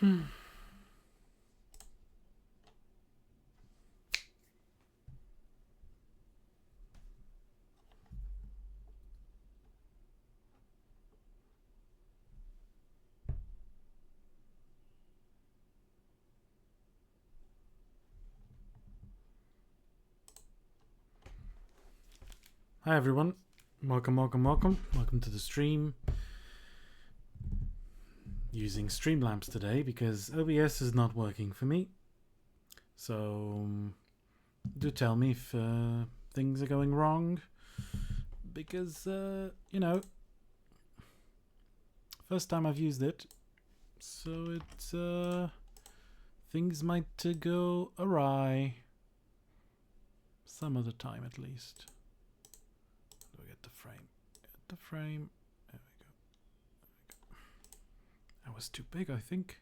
Hi everyone, welcome to the stream. Using Streamlabs today because OBS is not working for me. So do tell me if things are going wrong, because you know, first time I've used it, so it's things might go awry some of the time at least. Do I get the frame? Get the frame. There we go. That was too big, I think.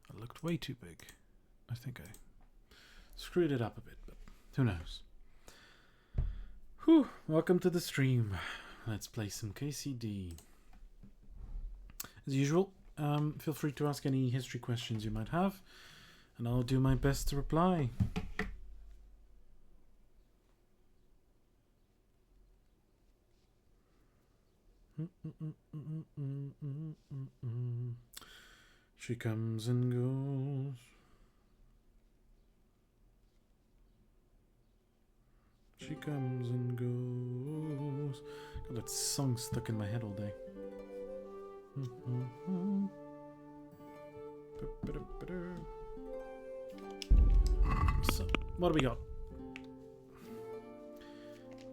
It looked way too big. I think I screwed it up a bit, but who knows. Whew, welcome to the stream. Let's play some KCD. As usual, feel free to ask any history questions you might have, and I'll do my best to reply. She comes and goes. She comes and goes. Got that song stuck in my head all day. So, what do we got?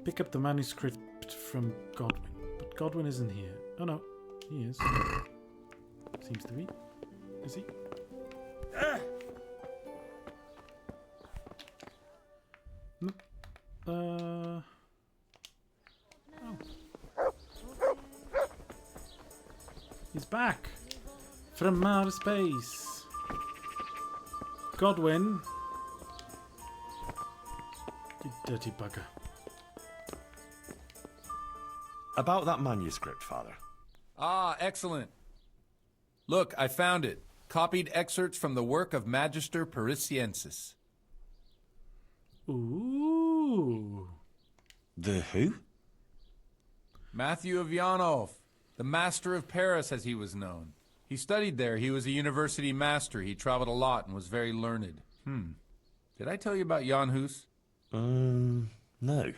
Pick up the manuscript from Godwin. But Godwin isn't here. Oh no, he is. Seems to be. Is he? Oh. He's back from outer space. Godwin. You dirty bugger. About that manuscript, Father. Ah, excellent. Look, I found it. Copied excerpts from the work of Magister Parisiensis. Ooh. The who? Matthew of Yanov, the master of Paris as he was known. He studied there. He was a university master. He traveled a lot and was very learned. Did I tell you about Jan Hus? No.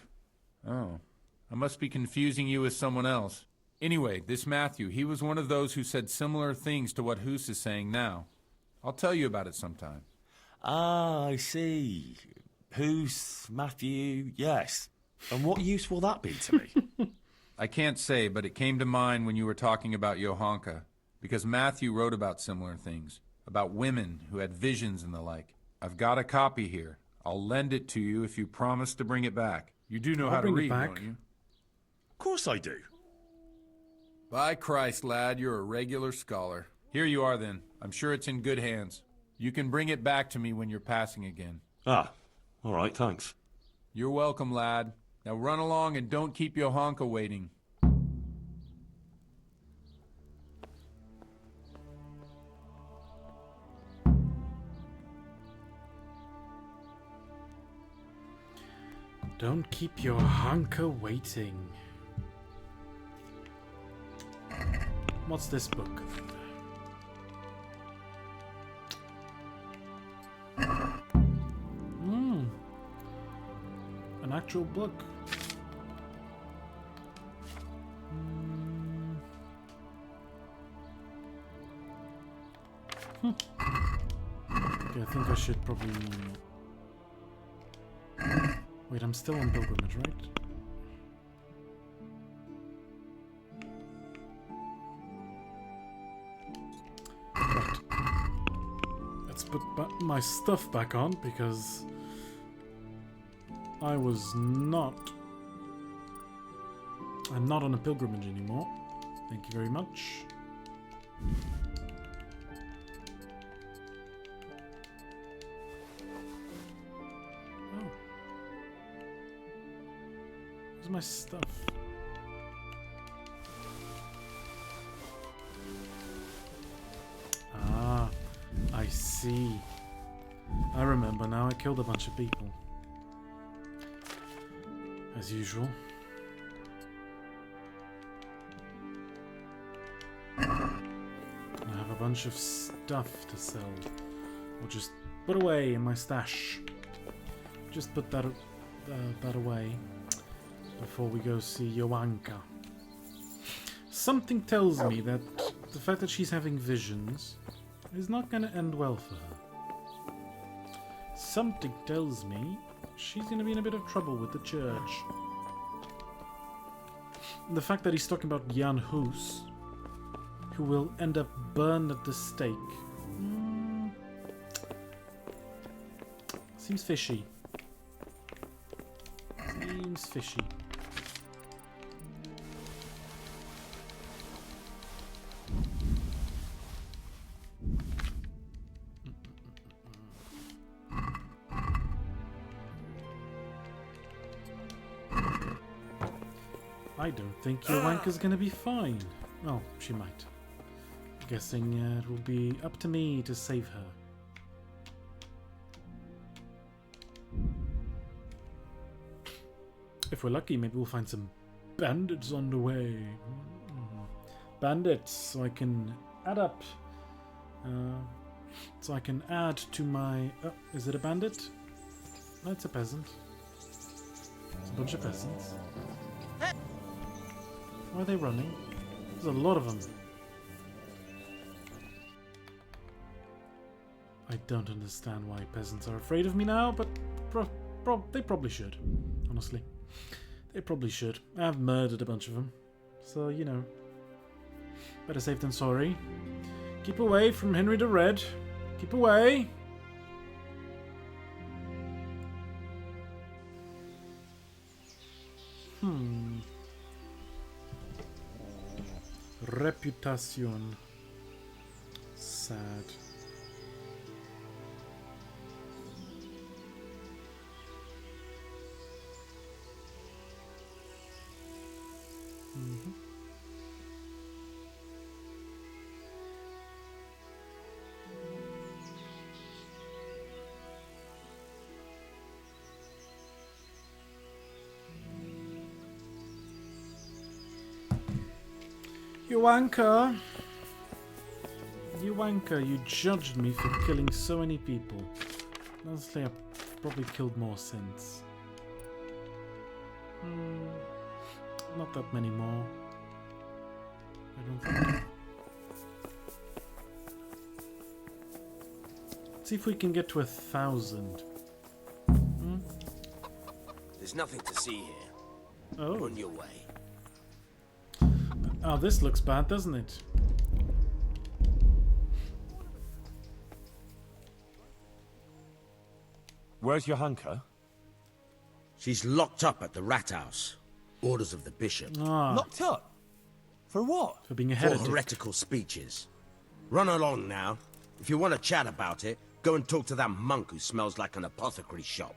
Oh. I must be confusing you with someone else. Anyway, this Matthew, he was one of those who said similar things to what Hus is saying now. I'll tell you about it sometime. Ah, I see. Who's Matthew? Yes. And what use will that be to me? I can't say, but it came to mind when you were talking about Johanka, because Matthew wrote about similar things, about women who had visions and the like. I've got a copy here. I'll lend it to you if you promise to bring it back. You do know how to read, don't you? Of course I do. By Christ, lad, you're a regular scholar. Here you are, then. I'm sure it's in good hands. You can bring it back to me when you're passing again. Ah, all right, thanks. You're welcome, lad. Now run along and don't keep Johanka waiting. Don't keep your hunker waiting. What's this book? An actual book. Okay, I think I should probably... Wait, I'm still on pilgrimage, right? Let's put my stuff back on, because I was not... I'm not on a pilgrimage anymore. Thank you very much. Oh. Where's my stuff? Ah. see. I remember now. I killed a bunch of people. As usual. I have a bunch of stuff to sell. Or just put away in my stash. Just put that away before we go see Joanka. Something tells me that the fact that she's having visions is not going to end well for her. Something tells me she's going to be in a bit of trouble with the church. The fact that he's talking about Jan Hus, who will end up burned at the stake, seems fishy. Seems fishy. I don't think Joanka's gonna be fine. Well, she might. Guessing it will be up to me to save her. If we're lucky, maybe we'll find some bandits on the way. Bandits, so I can add up. So I can add to my... Oh, is it a bandit? No, it's a peasant. It's a bunch of peasants. Why are they running? There's a lot of them. I don't understand why peasants are afraid of me now, but they probably should. Honestly. They probably should. I've murdered a bunch of them. So, you know. Better safe than sorry. Keep away from Henry the Red. Keep away. Reputation. Sad. Joanka! Joanka, you judged me for killing so many people. Honestly, I've probably killed more since. Not that many more. I don't think. Let's see if we can get to 1,000. There's nothing to see here. Oh. On your way. Oh, this looks bad, doesn't it? Where's Johanka? She's locked up at the rat house. Orders of the bishop. Ah, Locked up? For what? for being a For heretic. heretical speeches. Run along now. If you want to chat about it, go and talk to that monk who smells like an apothecary shop.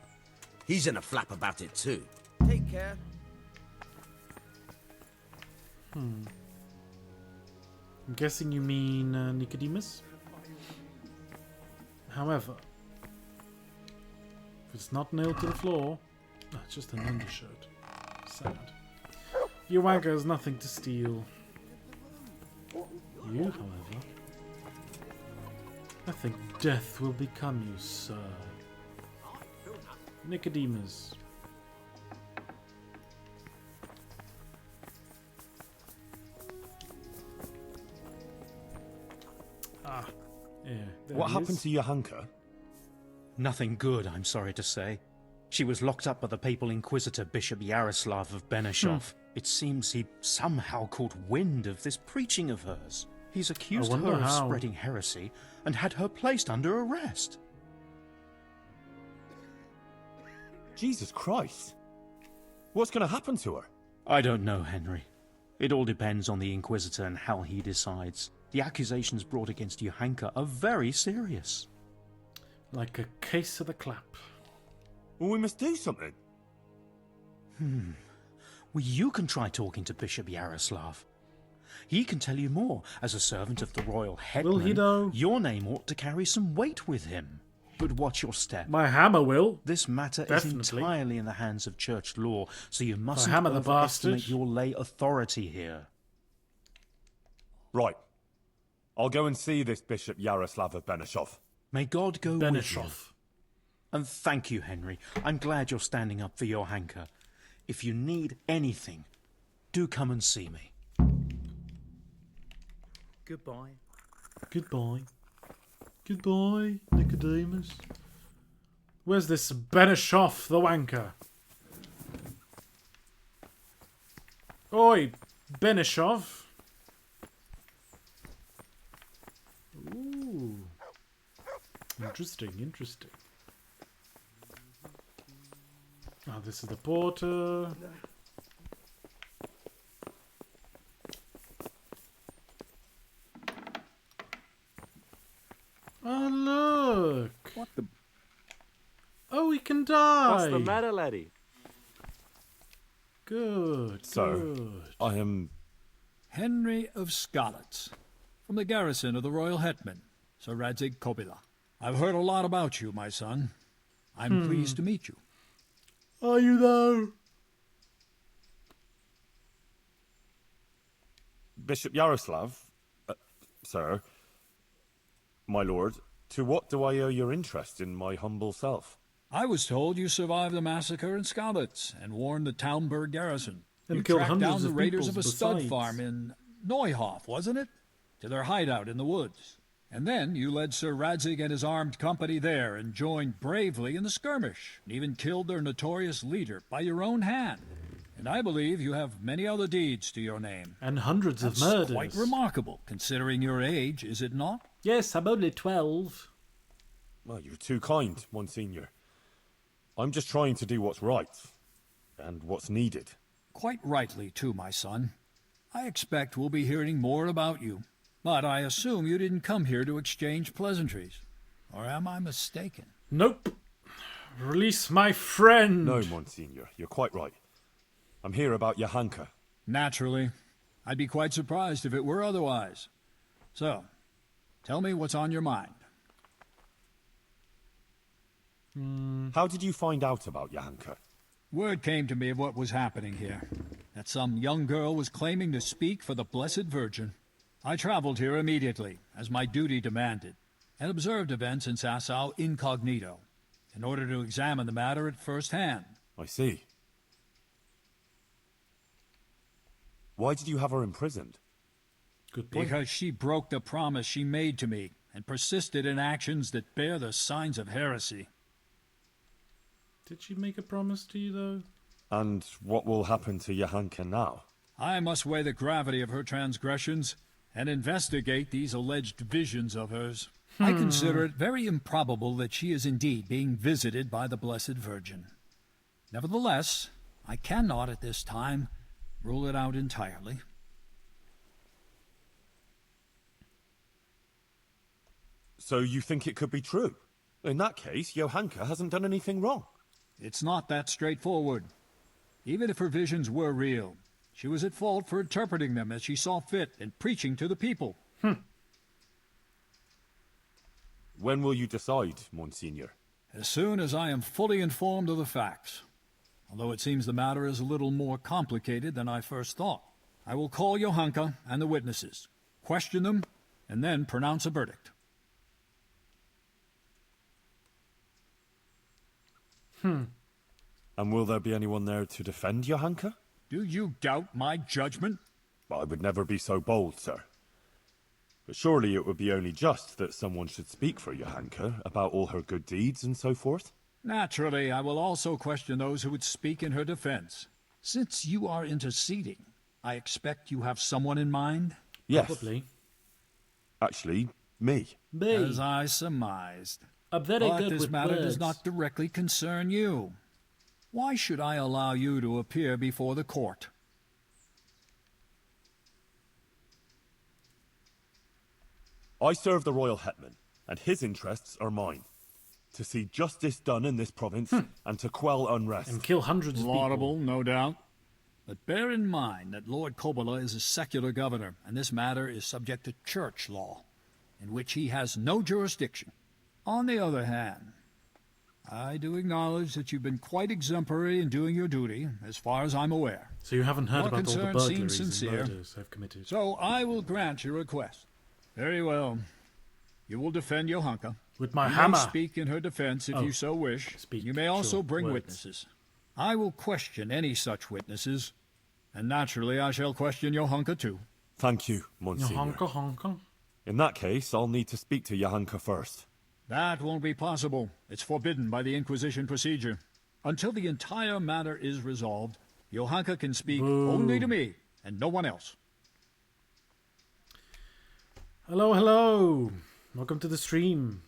He's in a flap about it too. Take care. I'm guessing you mean Nicodemus? However, if it's not nailed to the floor, it's just an undershirt. Sad. Joanka has nothing to steal. You, however, I think death will become you, sir. Nicodemus. Ah, yeah. What happened to Johanka? Nothing good, I'm sorry to say. She was locked up by the papal inquisitor Bishop Yaroslav of Benishov. It seems he somehow caught wind of this preaching of hers. He's accused her wonder of how. spreading heresy and had her placed under arrest. Jesus Christ. What's going to happen to her? I don't know, Henry. It all depends on the inquisitor and how he decides. The accusations brought against Johanka are very serious. Like a case of the clap. Well, we must do something. Well, you can try talking to Bishop Yaroslav. He can tell you more. As a servant of the royal hetman, Will he though? your name ought to carry some weight with him. But watch your step. My hammer will. This matter Definitely. is entirely in the hands of church law, so you mustn't hammer the overestimate bastard. your lay authority here. Right. I'll go and see this Bishop Yaroslav of Benishov. May God go with you. Benishov. And thank you, Henry. I'm glad you're standing up for your hanker. If you need anything, do come and see me. Goodbye. Goodbye. Goodbye, Nicodemus. Where's this Benishov the wanker? Oi, Benishov. Ooh. Interesting, interesting. Oh, this is the porter. Oh, look. What the... Oh, he can die. What's the matter, laddie? Good, So, good. I am... Henry of Scarlets, from the garrison of the royal hetman, Sir Radzig Kobyla. I've heard a lot about you, my son. I'm pleased to meet you. Are you though? Bishop Yaroslav? Sir? My lord, to what do I owe your interest in my humble self? I was told you survived the massacre in Scarlets and warned the Townburg garrison. And you killed tracked hundreds down the of raiders people of a stud besides. farm in Neuhof, wasn't it? To their hideout in the woods. And then you led Sir Radzig and his armed company there and joined bravely in the skirmish, and even killed their notorious leader by your own hand. And I believe you have many other deeds to your name. And hundreds That's of murders. quite remarkable, considering your age, is it not? Yes, I'm only 12. Well, you're too kind, Monsignor. I'm just trying to do what's right, and what's needed. Quite rightly, too, my son. I expect we'll be hearing more about you. But I assume you didn't come here to exchange pleasantries. Or am I mistaken? Nope. Release my friend. No, Monsignor, you're quite right. I'm here about Johanka. Naturally. I'd be quite surprised if it were otherwise. So, tell me what's on your mind. How did you find out about Johanka? Word came to me of what was happening here. That some young girl was claiming to speak for the Blessed Virgin. I traveled here immediately, as my duty demanded, and observed events in Sasau incognito, in order to examine the matter at first hand. I see. Why did you have her imprisoned? Good point. Because she broke the promise she made to me, and persisted in actions that bear the signs of heresy. Did she make a promise to you, though? And what will happen to Johanka now? I must weigh the gravity of her transgressions, and investigate these alleged visions of hers. I consider it very improbable that she is indeed being visited by the Blessed Virgin. Nevertheless, I cannot at this time rule it out entirely. So you think it could be true? In that case, Johanka hasn't done anything wrong. It's not that straightforward. Even if her visions were real, she was at fault for interpreting them as she saw fit and preaching to the people. When will you decide, Monsignor? As soon as I am fully informed of the facts. Although it seems the matter is a little more complicated than I first thought. I will call Johanka and the witnesses, question them, and then pronounce a verdict. And will there be anyone there to defend Johanka? Do you doubt my judgment? I would never be so bold, sir. But surely it would be only just that someone should speak for Johanka about all her good deeds and so forth. Naturally, I will also question those who would speak in her defense. Since you are interceding, I expect you have someone in mind? Yes, Probably. actually, me. Me. As I surmised. I'm very But good this with matter words. does not directly concern you. Why should I allow you to appear before the court? I serve the royal hetman, and his interests are mine. To see justice done in this province, and to quell unrest. And kill hundreds of Laudable, no doubt. But bear in mind that Lord Kobola is a secular governor, and this matter is subject to church law, in which he has no jurisdiction. On the other hand, I do acknowledge that you've been quite exemplary in doing your duty, as far as I'm aware. So you haven't heard Your about all the concern burglaries seems and sincere. murders I've committed. So I will grant your request. Very well. You will defend Johanka. With my You hammer. may speak in her defense if Oh, you so wish. speak, You may also sure, bring words. witnesses. I will question any such witnesses, and naturally I shall question Johanka too. Thank you, Monsignor. Honka honka. In that case, I'll need to speak to Johanka first. That won't be possible. It's forbidden by the Inquisition procedure. Until the entire matter is resolved, Johanka can speak only to me and no one else. Hello, hello. Welcome to the stream.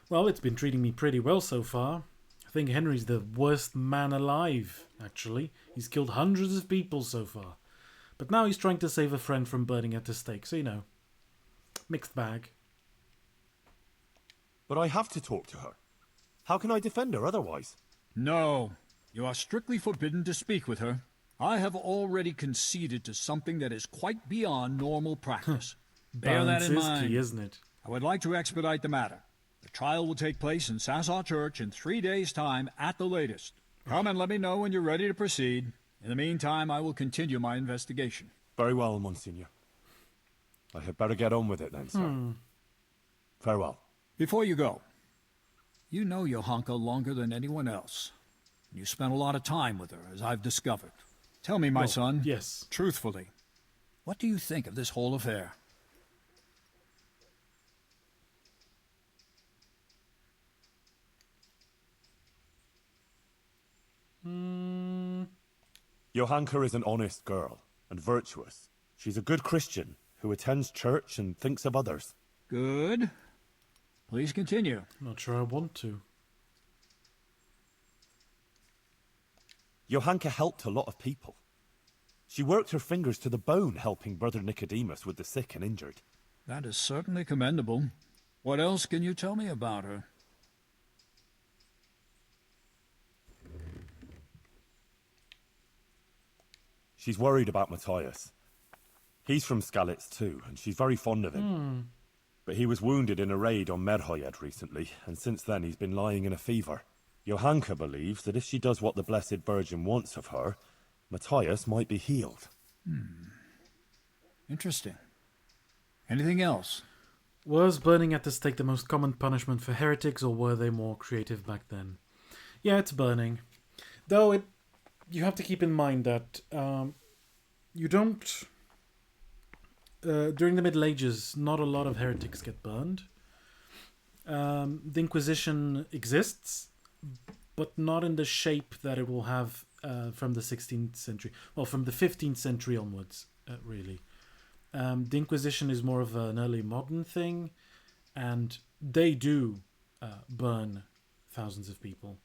Well, it's been treating me pretty well so far. I think Henry's the worst man alive, actually. He's killed hundreds of people so far. But now he's trying to save a friend from burning at the stake, so you know. Mixed bag. But I have to talk to her. How can I defend her otherwise? No, you are strictly forbidden to speak with her. I have already conceded to something that is quite beyond normal practice. Bear that Balance in is mind. key, isn't it? I would like to expedite the matter. The trial will take place in Sassaw Church in 3 days' time at the latest. Come and let me know when you're ready to proceed. In the meantime, I will continue my investigation. Very well, Monsignor. I had better get on with it then, sir. Farewell. Before you go, you know Johanka longer than anyone else. You spent a lot of time with her, as I've discovered. Tell me, my Well, son, yes. truthfully, what do you think of this whole affair? Johanka is an honest girl and virtuous. She's a good Christian who attends church and thinks of others. Good. Please continue. Not sure I want to. Johanka helped a lot of people. She worked her fingers to the bone helping Brother Nicodemus with the sick and injured. That is certainly commendable. What else can you tell me about her? She's worried about Matthias. He's from Skalitz too, and she's very fond of him. But he was wounded in a raid on Merhojed recently, and since then he's been lying in a fever. Johanka believes that if she does what the Blessed Virgin wants of her, Matthias might be healed. Interesting. Anything else? Was burning at the stake the most common punishment for heretics, or were they more creative back then? Yeah, it's burning. Though you have to keep in mind that you don't... during the Middle Ages, not a lot of heretics get burned. The Inquisition exists, but not in the shape that it will have from the 16th century. Well, from the 15th century onwards, really. The Inquisition is more of an early modern thing, and they do burn thousands of people.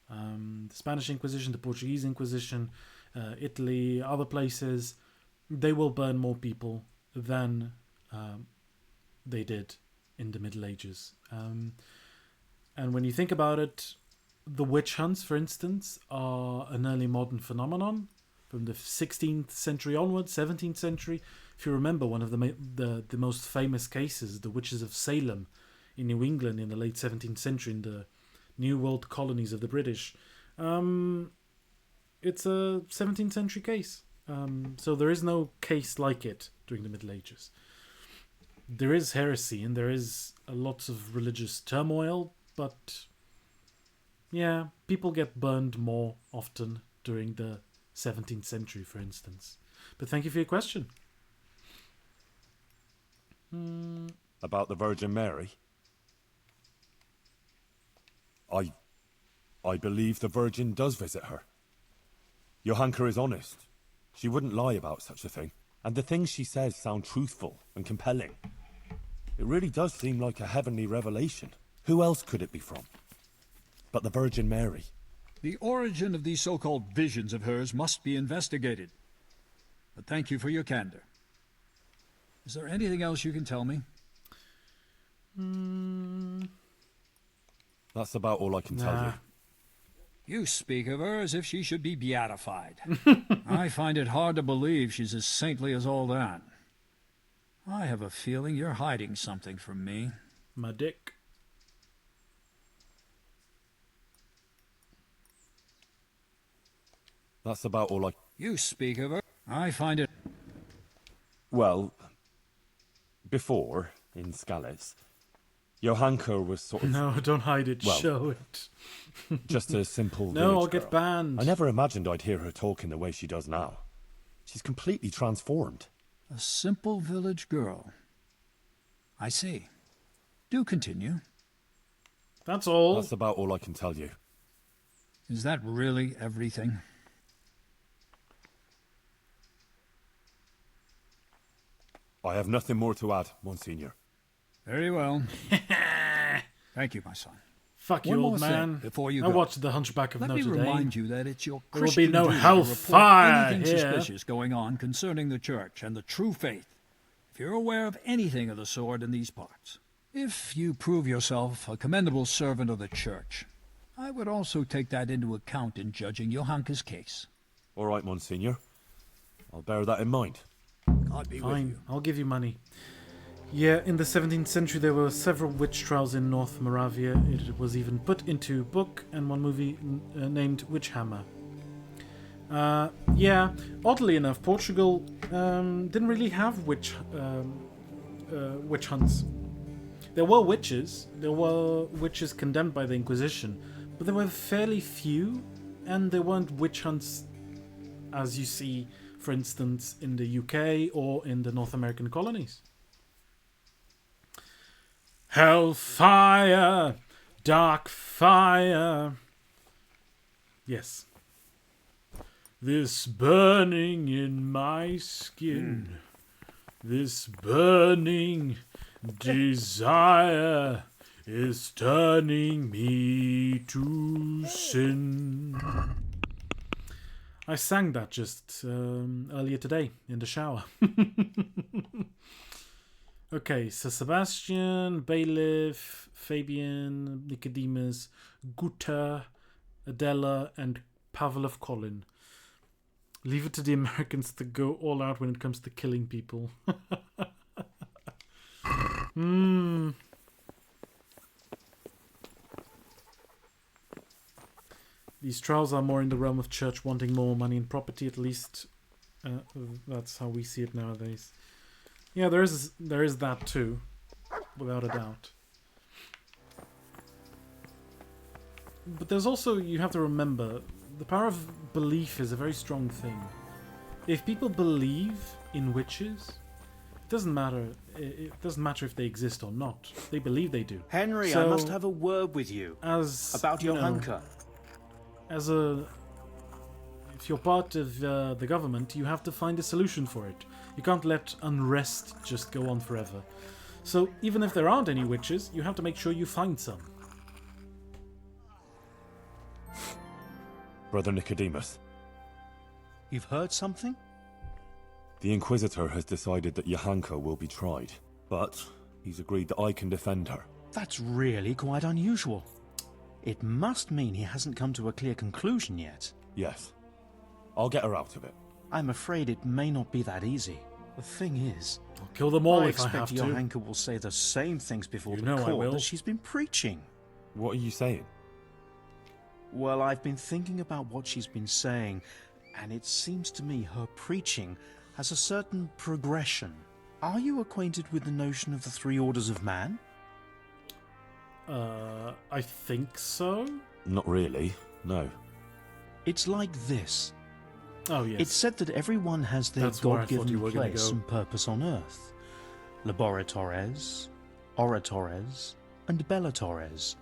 The Spanish Inquisition, the Portuguese Inquisition, Italy, other places, they will burn more people than they did in the Middle Ages. And when you think about it, the witch hunts, for instance, are an early modern phenomenon from the 16th century onwards, 17th century. If you remember, one of the most famous cases, the witches of Salem in New England in the late 17th century, in the New World colonies of the British. It's a 17th century case. So there is no case like it during the Middle Ages. There is heresy and there is lots of religious turmoil, but yeah, people get burned more often during the 17th century, for instance. But thank you for your question. About the Virgin Mary? I believe the Virgin does visit her. Johanka is honest. She wouldn't lie about such a thing. And the things she says sound truthful and compelling. It really does seem like a heavenly revelation. Who else could it be from but the Virgin Mary? The origin of these so-called visions of hers must be investigated. But thank you for your candor. Is there anything else you can tell me? That's about all I can tell you. You speak of her as if she should be beatified. I find it hard to believe she's as saintly as all that. I have a feeling you're hiding something from me. My dick. That's about all I... You speak of her. I find it... Well, before, in Skalitz, Johanka was sort of No, don't hide it. Well, Show it. just a simple No, village I'll get girl. banned. I never imagined I'd hear her talking the way she does now. She's completely transformed. A simple village girl. I see. Do continue. That's all. That's about all I can tell you. Is that really everything? I have nothing more to add, Monsignor. Very well. Thank you, my son. Fuck you, One old more thing man. before you I go. watched The Hunchback of Let Notre me Dame. remind you that it's your There will be Christian no duty to hellfire report anything here. suspicious going on concerning the church and the true faith. If you're aware of anything of the sort in these parts, if you prove yourself a commendable servant of the church, I would also take that into account in judging Johanka's case. All right, Monsignor. I'll bear that in mind. God be with Fine, you. I'll give you money. Yeah, in the 17th century there were several witch trials in North Moravia. It was even put into a book and one movie named Witch Hammer. Yeah, oddly enough, Portugal didn't really have witch hunts. There were witches. There were witches condemned by the Inquisition, but there were fairly few, and there weren't witch hunts as you see, for instance, in the UK or in the North American colonies. Hellfire, dark fire. Yes. This burning in my skin, this burning desire is turning me to sin. I sang that just earlier today in the shower. Okay, so Sebastian, Bailiff, Fabian, Nicodemus, Guta, Adela, and Pavlov Colin. Leave it to the Americans to go all out when it comes to killing people. These trials are more in the realm of church wanting more money and property, at least. That's how we see it nowadays. Yeah, there is that too, without a doubt. But there's also, you have to remember, the power of belief is a very strong thing. If people believe in witches, it doesn't matter. It doesn't matter if they exist or not. They believe they do. Henry, So, I must have a word with you as about you know, Johanka. If you're part of the government, you have to find a solution for it. You can't let unrest just go on forever. So even if there aren't any witches, you have to make sure you find some. Brother Nicodemus, You've heard something? the Inquisitor has decided that Johanka will be tried, but he's agreed that I can defend her. That's really quite unusual. It must mean he hasn't come to a clear conclusion yet. Yes. I'll get her out of it. I'm afraid it may not be that easy. The thing is, I'll kill them all I if I have expect to. Johanka will say the same things before You the know I court will. that she's been preaching. What are you saying? Well, I've been thinking about what she's been saying, and it seems to me her preaching has a certain progression. Are you acquainted with the notion of the three orders of man? I think so. Not really, no. It's like this. Oh yes. It's said that everyone has their That's where I thought you God-given were gonna place go. and purpose on earth. Laboratores, oratores, and bellatores.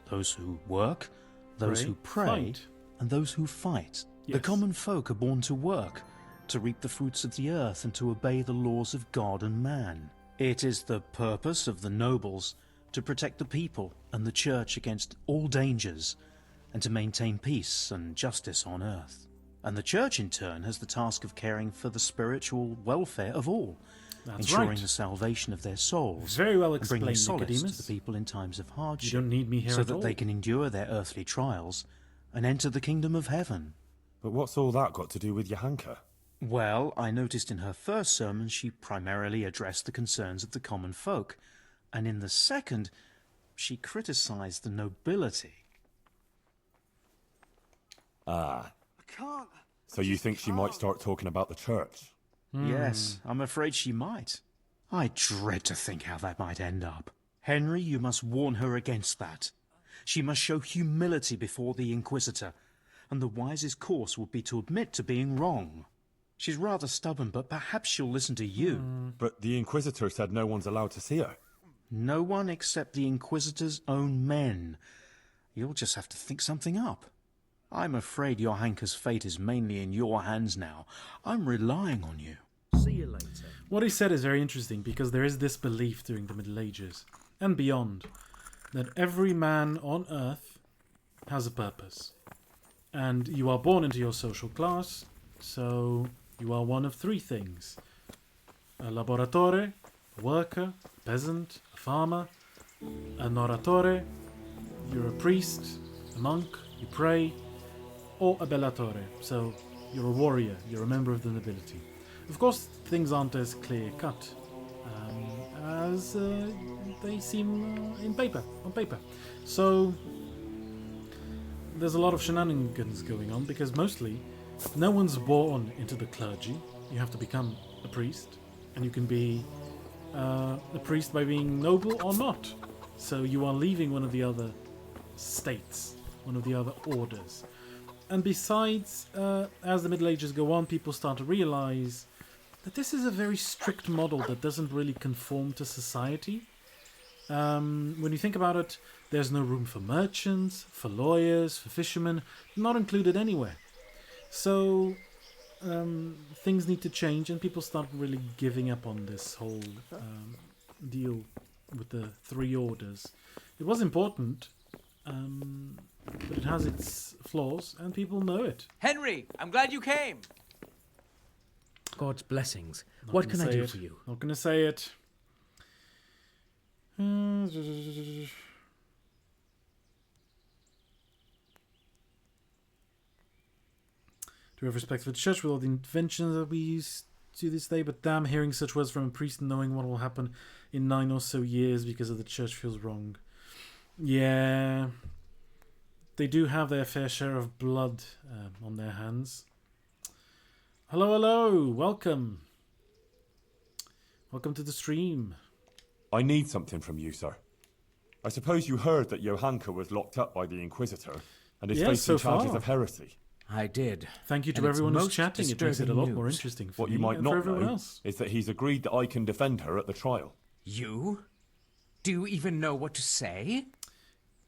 Those who work, those who pray, fight. and those who fight. The Yes. common folk are born to work, to reap the fruits of the earth and to obey the laws of God and man. It is the purpose of the nobles to protect the people and the church against all dangers and to maintain peace and justice on earth. And the church in turn has the task of caring for the spiritual welfare of all, That's ensuring right. the salvation of their souls Very well and bringing explained, solace Nicodemus. to the people in times of You hardship don't need me here so at that all. they can endure their earthly trials and enter the kingdom of heaven. But what's all that got to do with Johanka? Well, I noticed in her first sermon she primarily addressed the concerns of the common folk, and in the second, she criticized the nobility. Ah. I can't. So you think she might start talking about the church? Yes, I'm afraid she might. I dread to think how that might end up. Henry, you must warn her against that. She must show humility before the Inquisitor, and the wisest course would be to admit to being wrong. She's rather stubborn, but perhaps she'll listen to you. But the Inquisitor said no one's allowed to see her. No one except the Inquisitor's own men. You'll just have to think something up. I'm afraid Johanka's fate is mainly in your hands now. I'm relying on you. See you later. What he said is very interesting because there is this belief during the Middle Ages and beyond that every man on earth has a purpose. And you are born into your social class, so you are one of three things. A laboratore, a worker, a peasant, a farmer. An oratore, you're a priest, a monk, you pray. Or a bellatore, so you're a warrior, you're a member of the nobility. Of course, things aren't as clear-cut as they seem on paper. So there's a lot of shenanigans going on because mostly no one's born into the clergy. You have to become a priest, and you can be a priest by being noble or not. So you are leaving one of the other states, one of the other orders. And besides, as the Middle Ages go on, people start to realize that this is a very strict model that doesn't really conform to society. When you think about it, there's no room for merchants, for lawyers, for fishermen, not included anywhere. So things need to change, and people start really giving up on this whole deal with the three orders. It was important, but it has its flaws, and people know it. Henry, I'm glad you came. God's blessings. Not What gonna can I say do it. for you? Not going to say it. To have respect for the church with all the inventions that we use to this day, but damn, hearing such words from a priest and knowing what will happen in 9 or so years because of the church feels wrong. Yeah, they do have their fair share of blood on their hands. Hello, welcome. Welcome to the stream. I need something from you, sir. I suppose you heard that Johanka was locked up by the Inquisitor and is Yes, facing so charges far. of heresy. I did. Thank you to And it's everyone who's most chatting. It makes it a lot disturbing more news. interesting for What me you might and for not everyone know else. is that he's agreed that I can defend her at the trial. You? Do you even know what to say?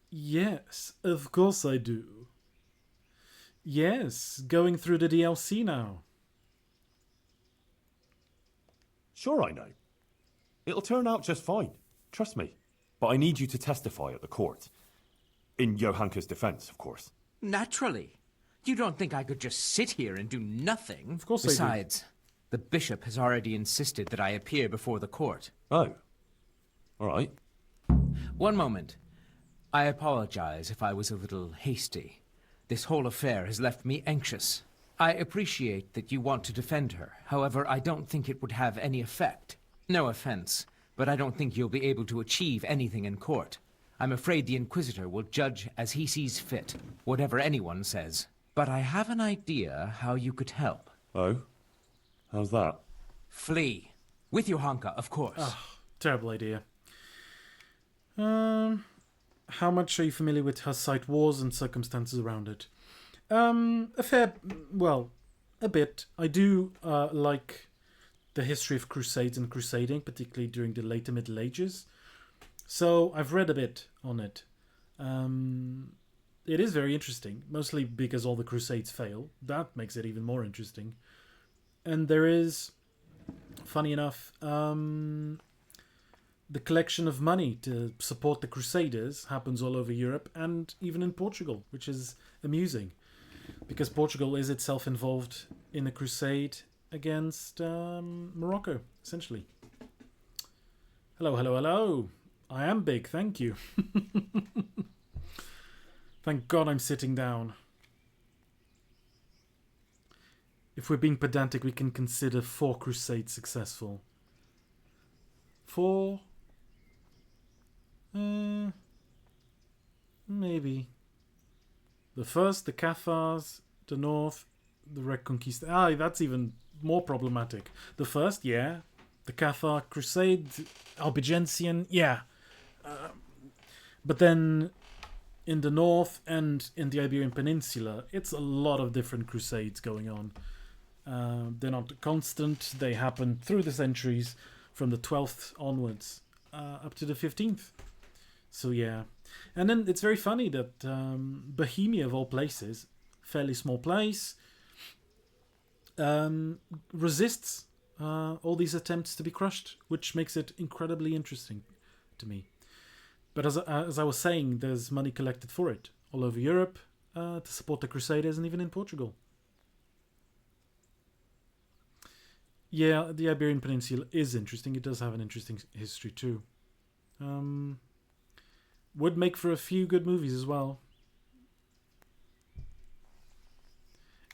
Yes, of course I do. Yes, going through the DLC now. Sure, I know. It'll turn out just fine. Trust me. But I need you to testify at the court. In Johanka's defense, of course. Naturally. You don't think I could just sit here and do nothing? Of course Besides, the bishop has already insisted that I appear before the court. Oh. All right. One moment. I apologize if I was a little hasty. This whole affair has left me anxious. I appreciate that you want to defend her. However, I don't think it would have any effect. No offense, but I don't think you'll be able to achieve anything in court. I'm afraid the Inquisitor will judge as he sees fit, whatever anyone says. But I have an idea how you could help. Oh? How's that? Flee. With Johanka, of course. Oh, terrible idea. How much are you familiar with Hussite wars and circumstances around it? A bit. I do like the history of crusades and crusading, particularly during the later Middle Ages. So I've read a bit on it. It is very interesting, mostly because all the crusades fail. That makes it even more interesting. And there is, funny enough, the collection of money to support the Crusaders happens all over Europe and even in Portugal, which is amusing because Portugal is itself involved in a crusade against Morocco, essentially. Hello. I am big, thank you. Thank God I'm sitting down. if we're being pedantic, we can consider 4 crusades successful. 4? Maybe. The first, the Cathars, the North, the Reconquista. Ah, that's even more problematic. The first, yeah. The Cathar Crusade, Albigensian, yeah. But then in the north and in the Iberian Peninsula, it's a lot of different crusades going on. They're not constant. They happen through the centuries from the 12th onwards up to the 15th. So yeah. And then it's very funny that Bohemia, of all places, fairly small place, resists all these attempts to be crushed, which makes it incredibly interesting to me. But as I was saying, there's money collected for it all over Europe to support the Crusaders, and even in Portugal. Yeah, the Iberian Peninsula is interesting. It does have an interesting history too. Would make for a few good movies as well.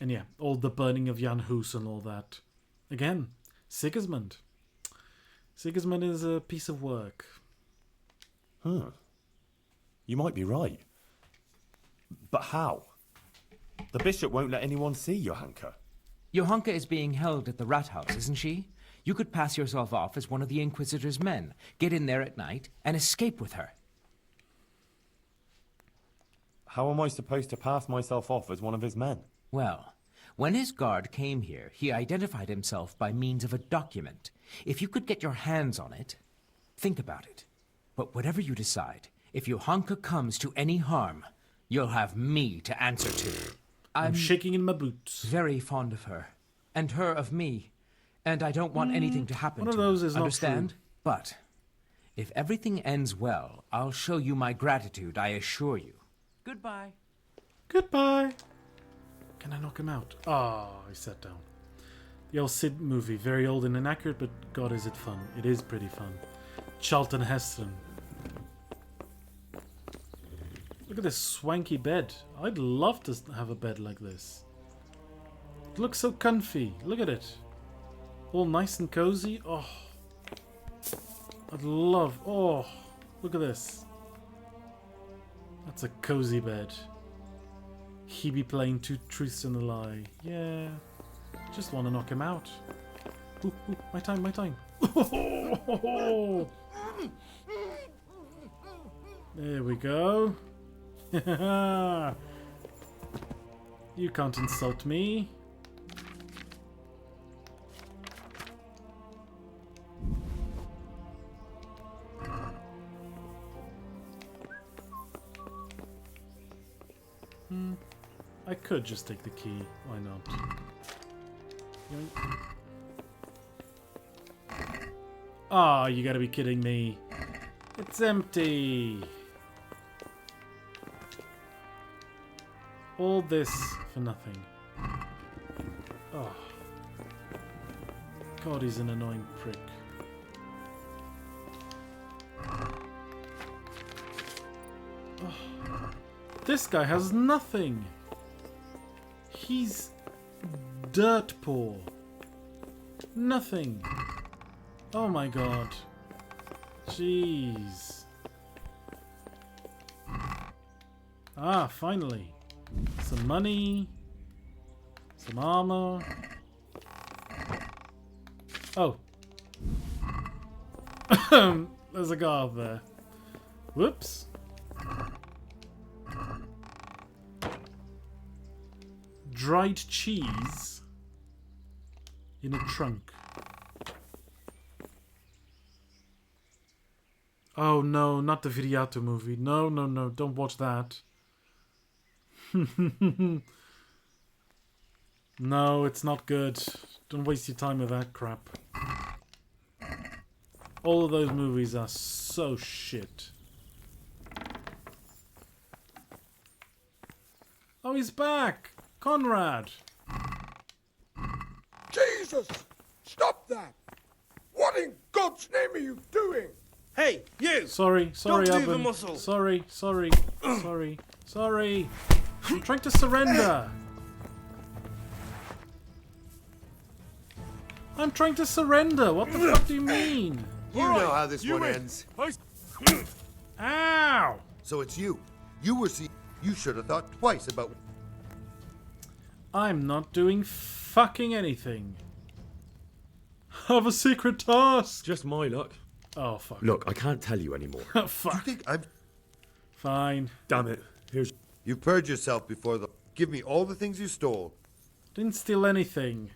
And yeah, all the burning of Jan Hus and all that. Again, Sigismund. Sigismund is a piece of work. Huh. You might be right. But how? The bishop won't let anyone see Johanka. Johanka is being held at the rat house, isn't she? You could pass yourself off as one of the Inquisitor's men, get in there at night, and escape with her. How am I supposed to pass myself off as one of his men? Well, when his guard came here, he identified himself by means of a document. If you could get your hands on it, think about it. But whatever you decide, if Johanka comes to any harm, you'll have me to answer to. I'm shaking in my boots. Very fond of her, and her of me, and I don't want anything to happen to her. One of those is not Understand? true. But if everything ends well, I'll show you my gratitude, I assure you. Goodbye. Goodbye. Can I knock him out? Ah, I sat down. The old Sid movie, very old and inaccurate, but God, is it fun. It is pretty fun. Charlton Heston. Look at this swanky bed. I'd love to have a bed like this. It looks so comfy. Look at it. All nice and cozy. Oh. I'd love... Oh. Look at this. That's a cozy bed. He be playing 2 truths and a lie. Yeah. Just want to knock him out. Ooh, ooh, my time, my time. There we go. You can't insult me. I could just take the key. Why not? Yoink. Ah, you gotta be kidding me. It's empty. All this for nothing. Oh. God, he's an annoying prick. Oh. This guy has nothing. He's dirt poor. Nothing. Oh my god. Jeez. Ah, finally. Some money. Some armor. Oh. There's a guard there. Whoops. Dried cheese in a trunk. Oh no, not the Viriato movie. No, no, no, don't watch that. No, it's not good. Don't waste your time with that crap. All of those movies are so shit. Oh, he's back! Conrad! Jesus! Stop that! What in God's name are you doing? Hey, you! Sorry, Don't move a Alban. muscle. Sorry. I'm trying to surrender. I'm trying to surrender. What the fuck do you mean? You know how this one ends. Ow! So it's you. You should have thought twice about... I'm not doing fucking anything. Have a secret task. Just my luck. Oh, fuck. Look, I can't tell you anymore. Fuck. You think I've... Fine. Damn it. Here's... You've purged yourself before the... Give me all the things you stole. Didn't steal anything.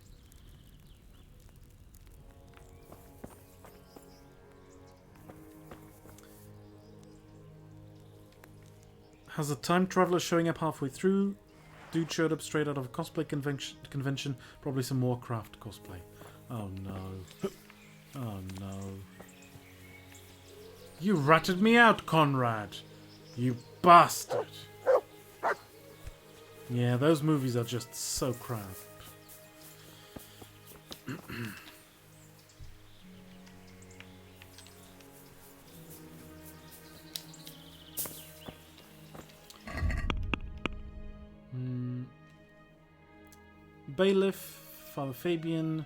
Has a time traveler showing up halfway through. Dude showed up straight out of a cosplay convention. Probably some Warcraft cosplay. Oh no. Oh no. You ratted me out, Conrad. You bastard. Yeah, those movies are just so crap. Bailiff, Father Fabian,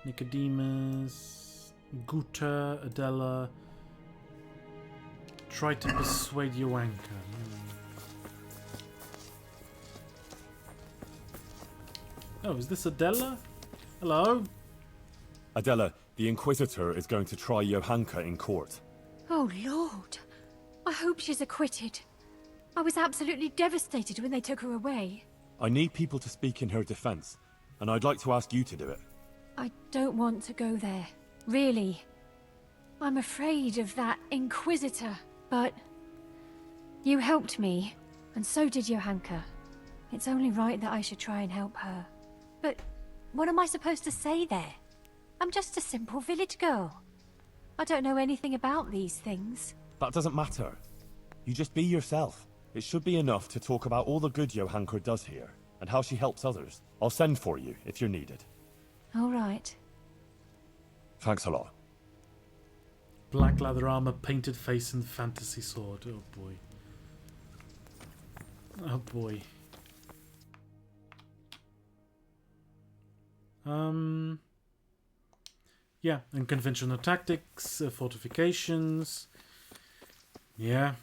Nicodemus, Guta, Adela. Try to persuade Joanka. Oh, is this Adela? Hello? Adela, the Inquisitor is going to try Johanka in court. Oh, Lord. I hope she's acquitted. I was absolutely devastated when they took her away. I need people to speak in her defense, and I'd like to ask you to do it. I don't want to go there. Really. I'm afraid of that Inquisitor. But you helped me, and so did Johanka. It's only right that I should try and help her. But what am I supposed to say there? I'm just a simple village girl. I don't know anything about these things. That doesn't matter. You just be yourself. It should be enough to talk about all the good Johanka does here, and how she helps others. I'll send for you if you're needed. All right. Thanks a lot. Black leather armor, painted face, and fantasy sword. Oh boy. Oh boy. Yeah, and conventional tactics, fortifications. Yeah.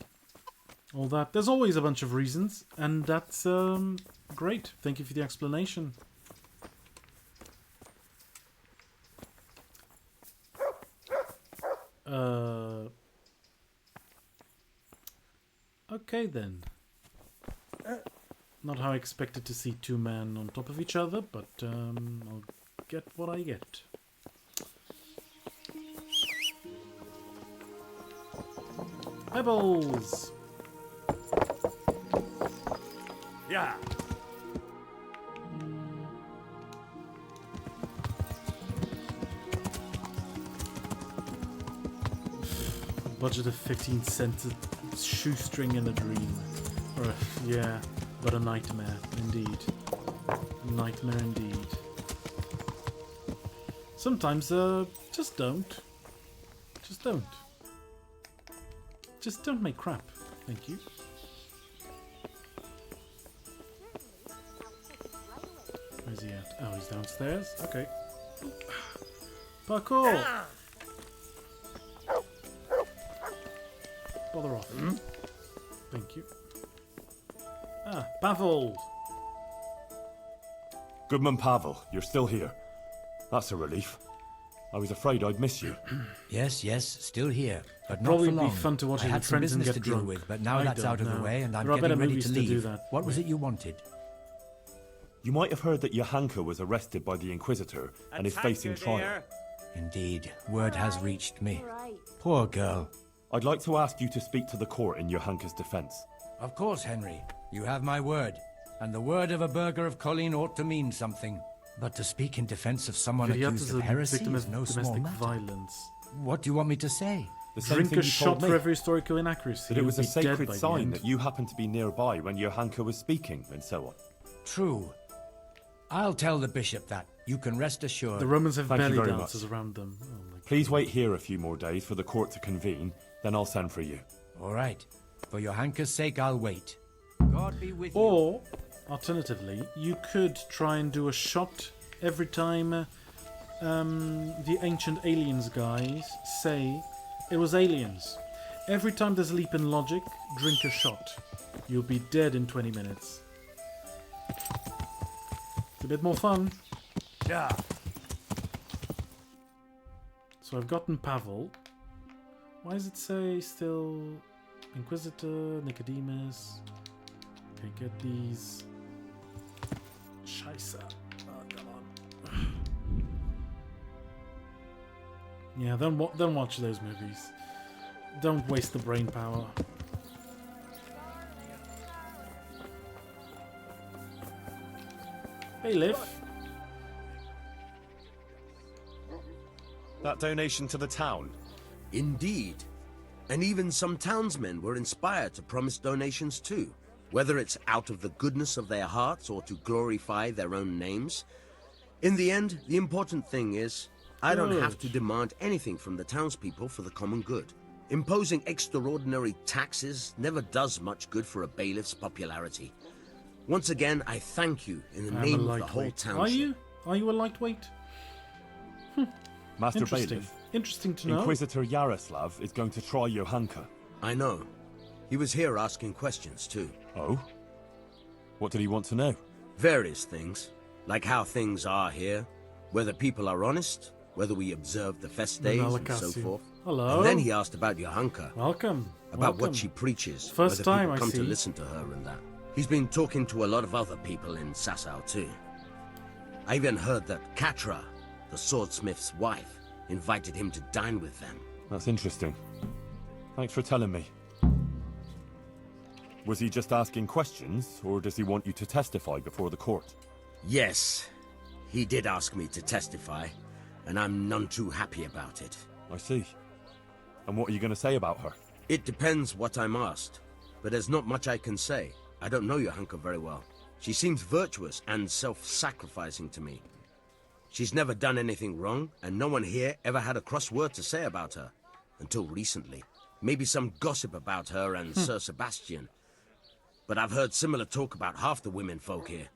All that. There's always a bunch of reasons, and that's great. Thank you for the explanation. Okay then. Not how I expected to see two men on top of each other, but I'll get what I get. Pebbles! Yeah. Budget of 15 cents, a shoestring in a dream. Or yeah, but a nightmare, indeed. Nightmare indeed. Sometimes, just don't. Just don't. Just don't make crap. Thank you. Where's he at? Oh, he's downstairs? Okay. Parkour! Bother off. Thank you. Ah, Pavel! Goodman Pavel, you're still here. That's a relief. I was afraid I'd miss you. Yes, still here, but not Probably for long. be fun to watch I it had with some friends and business get to deal drunk. with, but now I that's don't out of the know. way, and I'm There are better getting ready movies to to do leave. that. What was it you wanted? You might have heard that Johanka was arrested by the Inquisitor and is facing trial. Indeed, word has reached me. Poor girl. I'd like to ask you to speak to the court in Johanka's defense. Of course, Henry. You have my word. And the word of a burgher of Colleen ought to mean something. But to speak in defense of someone Vyat accused is of a heresy victim is of no small domestic matter. violence. What do you want me to say? The same Drink thing a you shot told me, for every historical inaccuracy. that it was a You'll be dead sacred by the sign end. that you happened to be nearby when Johanka was speaking, and so on. True. I'll tell the bishop that. You can rest assured. The Romans have Thank you belly very dancers much. around them. Oh my Please God. wait here a few more days for the court to convene, then I'll send for you. All right. For Johanka's sake, I'll wait. God be with you. Or, alternatively, you could try and do a shot every time the ancient aliens guys say it was aliens. Every time there's a leap in logic, drink a shot. You'll be dead in 20 minutes. It's a bit more fun. Yeah. So I've gotten Pavel. Why does it say still Inquisitor, Nicodemus? Okay, get these. Scheisse. Oh, come on. Yeah, then watch those movies. Don't waste the brain power. Bailiff. That donation to the town? Indeed. And even some townsmen were inspired to promise donations too. Whether it's out of the goodness of their hearts or to glorify their own names. In the end, the important thing is, I don't have to demand anything from the townspeople for the common good. Imposing extraordinary taxes never does much good for a bailiff's popularity. Once again, I thank you in the name of the whole township. Are you? Are you a lightweight? Master Interesting. Bailiff. Interesting to know. Inquisitor Yaroslav is going to try Johanka. I know. He was here asking questions too. Oh? What did he want to know? Various things. Like how things are here, whether people are honest, whether we observe the fest days and so forth. Hello. And then he asked about Johanka. Welcome. About what she preaches. First whether time people I come see. to listen to her and that. He's been talking to a lot of other people in Sasau too. I even heard that Katra, the swordsmith's wife, invited him to dine with them. That's interesting. Thanks for telling me. Was he just asking questions, or does he want you to testify before the court? Yes, he did ask me to testify, and I'm none too happy about it. I see. And what are you going to say about her? It depends what I'm asked, but there's not much I can say. I don't know Johanka very well. She seems virtuous and self-sacrificing to me. She's never done anything wrong, and no one here ever had a cross word to say about her. Until recently. Maybe some gossip about her and Sir Sebastian. But I've heard similar talk about half the women folk here.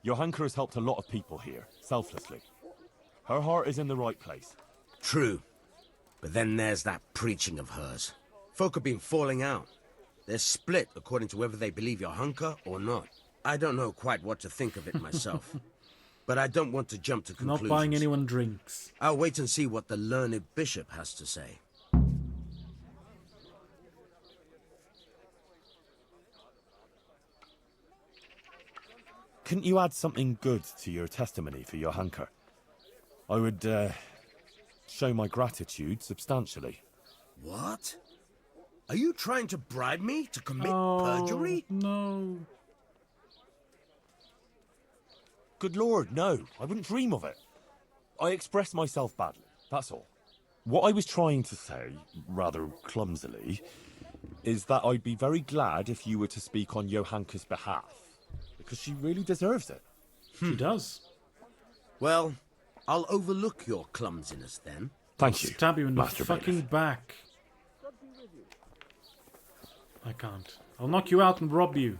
Johanka has helped a lot of people here, selflessly. Her heart is in the right place. True. But then there's that preaching of hers. Folk have been falling out. They're split according to whether they believe Johanka or not. I don't know quite what to think of it myself. But I don't want to jump to conclusions. Not buying anyone drinks. I'll wait and see what the learned bishop has to say. Couldn't you add something good to your testimony for Johanka? I would, show my gratitude substantially. What? Are you trying to bribe me to commit perjury? No. Good lord, no. I wouldn't dream of it. I expressed myself badly, that's all. What I was trying to say, rather clumsily, is that I'd be very glad if you were to speak on Johanka's behalf. Because she really deserves it. She does. Well, I'll overlook your clumsiness then. Thank you, Stab you in the Master fucking Bailiff. back. I can't. I'll knock you out and rob you.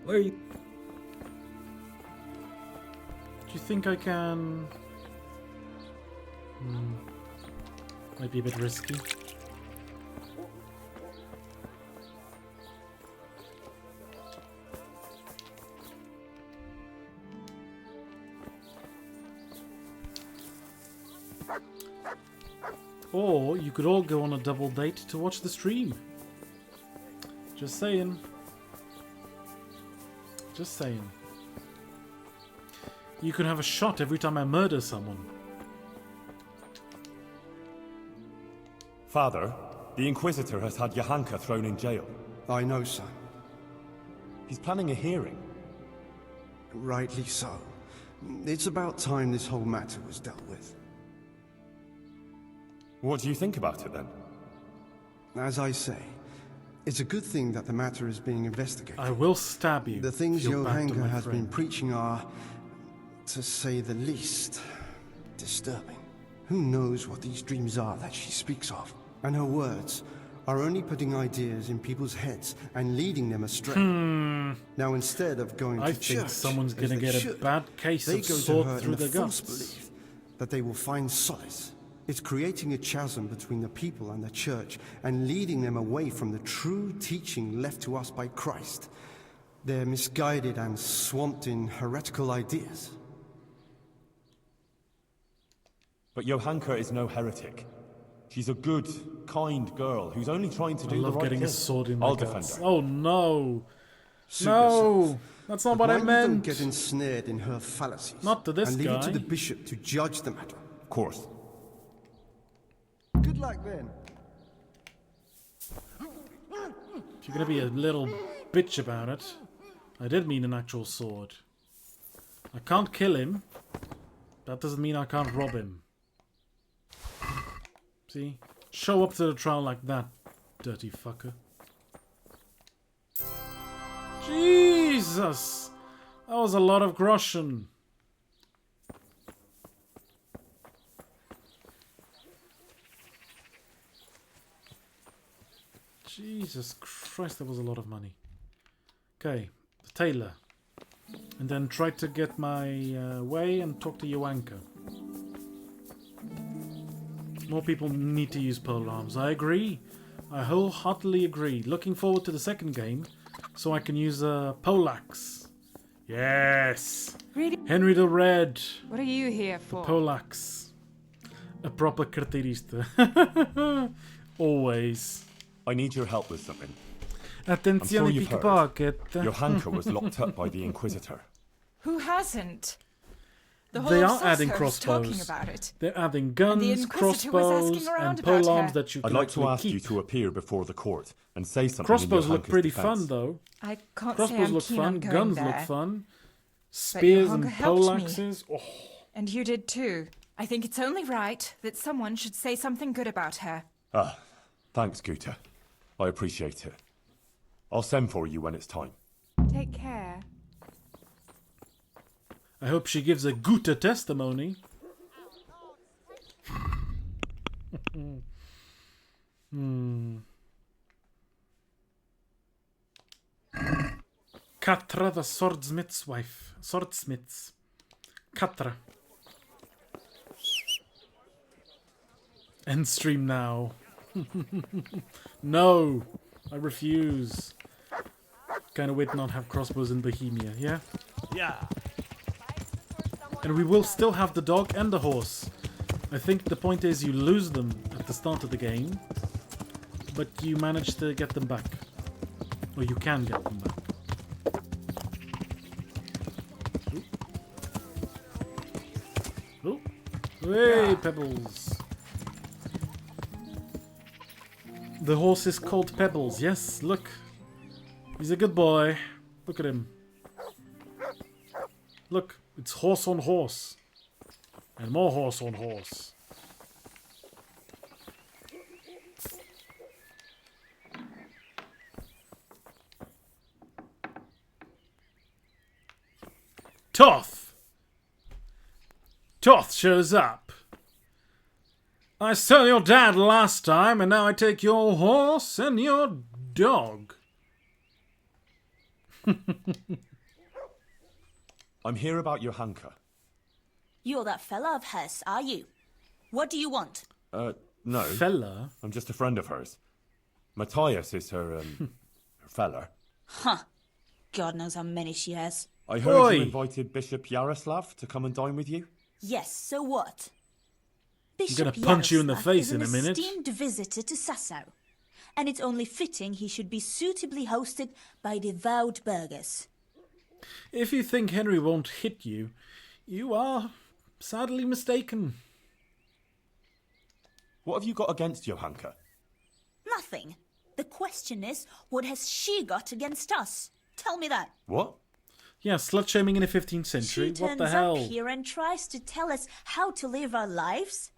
Where are you? Do you think I can... Might be a bit risky. Or you could all go on a double date to watch the stream. Just saying. Just saying. You can have a shot every time I murder someone. Father, the Inquisitor has had Johanka thrown in jail. I know, son. He's planning a hearing. Rightly so. It's about time this whole matter was dealt with. What do you think about it, then? As I say, It's a good thing that the matter is being investigated. I will stab you. The things if you're back to Johanka my has been friend. preaching are, to say the least, disturbing. Who knows what these dreams are that she speaks of? And her words are only putting ideas in people's heads and leading them astray. Now, instead of going I to think church, someone's as going to they get a should, bad case they of go to sword her through in the the false guts. belief that they will find solace. It's creating a chasm between the people and the church and leading them away from the true teaching left to us by Christ. They're misguided and swamped in heretical ideas. But Johanka is no heretic. She's a good, kind girl who's only trying to I do the love right getting thing. a sword in my I'll guts. defend her. Oh no! Suit No! yourself. That's not But what I mind you don't meant! get ensnared in her fallacies. Not to this and leave guy. it to the bishop to judge the matter. Of course. Good luck then. If you're gonna be a little bitch about it, I did mean an actual sword. I can't kill him. That doesn't mean I can't rob him. See? Show up to the trial like that, dirty fucker. Jesus! That was a lot of groschen. Jesus Christ, that was a lot of money. Okay, the tailor. And then try to get my way and talk to Johanka. More people need to use polearms. I agree. I wholeheartedly agree. Looking forward to the second game so I can use a poleaxe. Yes! Really? Henry the Red. What are you here for? Poleaxe. A proper carterista. Always. I need your help with something. Attenzione, you've heard. pickpocket. Johanka was locked up by the Inquisitor. Who hasn't? The whole They of are adding Sussex was talking crossbows. about it. They're adding And the guns, Inquisitor was crossbows, asking around and about polearms her. that you can I'd like to actually ask you keep. to appear before the court and say something Crossbows in look Johanka's pretty defense. fun, though. I can't say Crossbows I'm look keen fun. on going Guns there. look fun. Spears and Johanka helped me. poleaxes. Oh, And you did too. I think it's only right that someone should say something good about her. Ah, thanks, Guta. I appreciate it. I'll send for you when it's time. Take care. I hope she gives a Gute testimony. Katra, the swordsmith's wife. Swordsmiths. Katra. End stream now. No, I refuse. Kind of wait not have crossbows in Bohemia, yeah? Yeah. And we will still have the dog and the horse. I think the point is you lose them at the start of the game, but you manage to get them back. Or you can get them back. Oh, hey, Pebbles. The horse is called Pebbles. Yes, look. He's a good boy. Look at him. Look, it's horse on horse. And more horse on horse. Toth! Toth shows up. I stole your dad last time, and now I take your horse and your dog. I'm here about Johanka. You're that fella of hers, are you? What do you want? No. Fella? I'm just a friend of hers. Matthias is her, her fella. Huh. God knows how many she has. I heard you invited Bishop Yaroslav to come and dine with you. Yes, so what? gonna punch you in the Yaroslav face is in a minute. an esteemed visitor to Sasau, and it's only fitting he should be suitably hosted by devout burghers. If you think Henry won't hit you, you are sadly mistaken. What have you got against Johanka? Nothing. The question is, what has she got against us? Tell me that. What? Yeah, slut-shaming in the 15th century. She What turns the hell? up here and tries to tell us how to live our lives.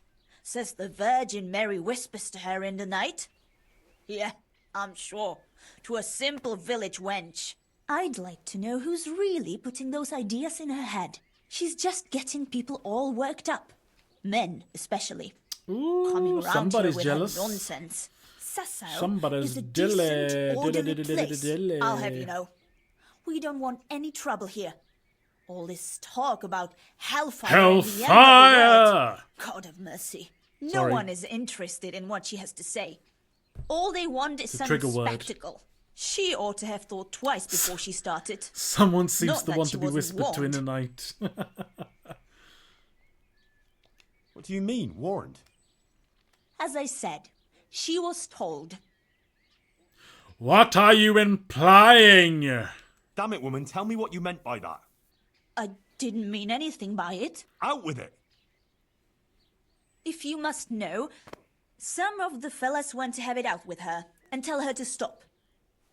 Says the Virgin Mary whispers to her in the night. Yeah, I'm sure. to a simple village wench. I'd like to know who's really putting those ideas in her head. She's just getting people all worked up. Men, especially. Coming around somebody's here with jealous. her nonsense. Sasso Somebody's is a dilly, decent, orderly dilly, dilly, place, dilly. I'll have you know. We don't want any trouble here. All this talk about hellfire and the end of the Hellfire! world. God have mercy. No Sorry. one is interested in what she has to say. All they want is It's a some trigger word. spectacle. She ought to have thought twice before she started. Someone seems Not to that want she to be wasn't whispered to in warned. the night. What do you mean, warned? As I said, she was told. What are you implying? Damn it, woman, tell me what you meant by that. I didn't mean anything by it. Out with it! If you must know, some of the fellas want to have it out with her and tell her to stop.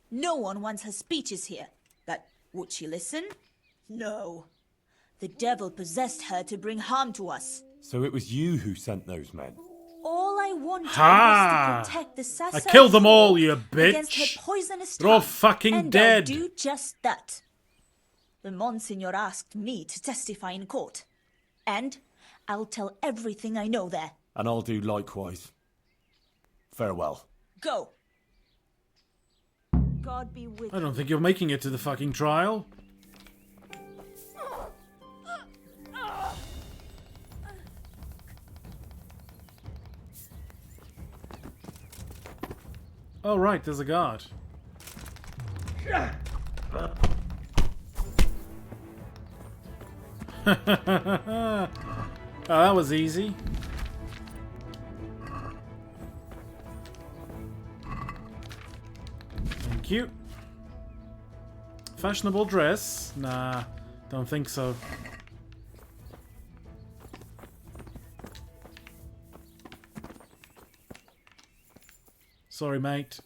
No one wants her speeches here. But would she listen? No. The devil possessed her to bring harm to us. So it was you who sent those men? All I wanted Ha! was to protect the Sasso I killed them all, folk you against bitch. her poisonous They're all tongue, fucking and dead. I'll do just that. The Monsignor asked me to testify in court, and I'll tell everything I know there. And I'll do likewise. Farewell. Go. God be with I you. don't think you're making it to the fucking trial. Oh, right, there's a guard. Oh, that was easy. Thank you. Fashionable dress? Nah, don't think so. Sorry, mate.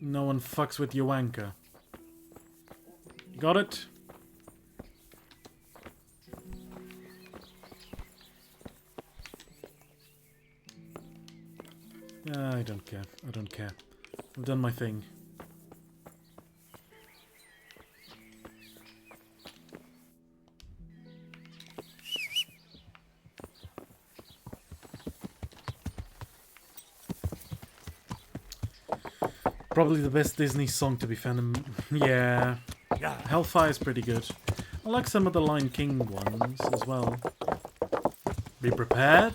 No one fucks with your wanker. Got it? I don't care. I don't care. I've done my thing. Probably the best Disney song to be found. Yeah. Hellfire's pretty good. I like some of the Lion King ones as well. Be prepared.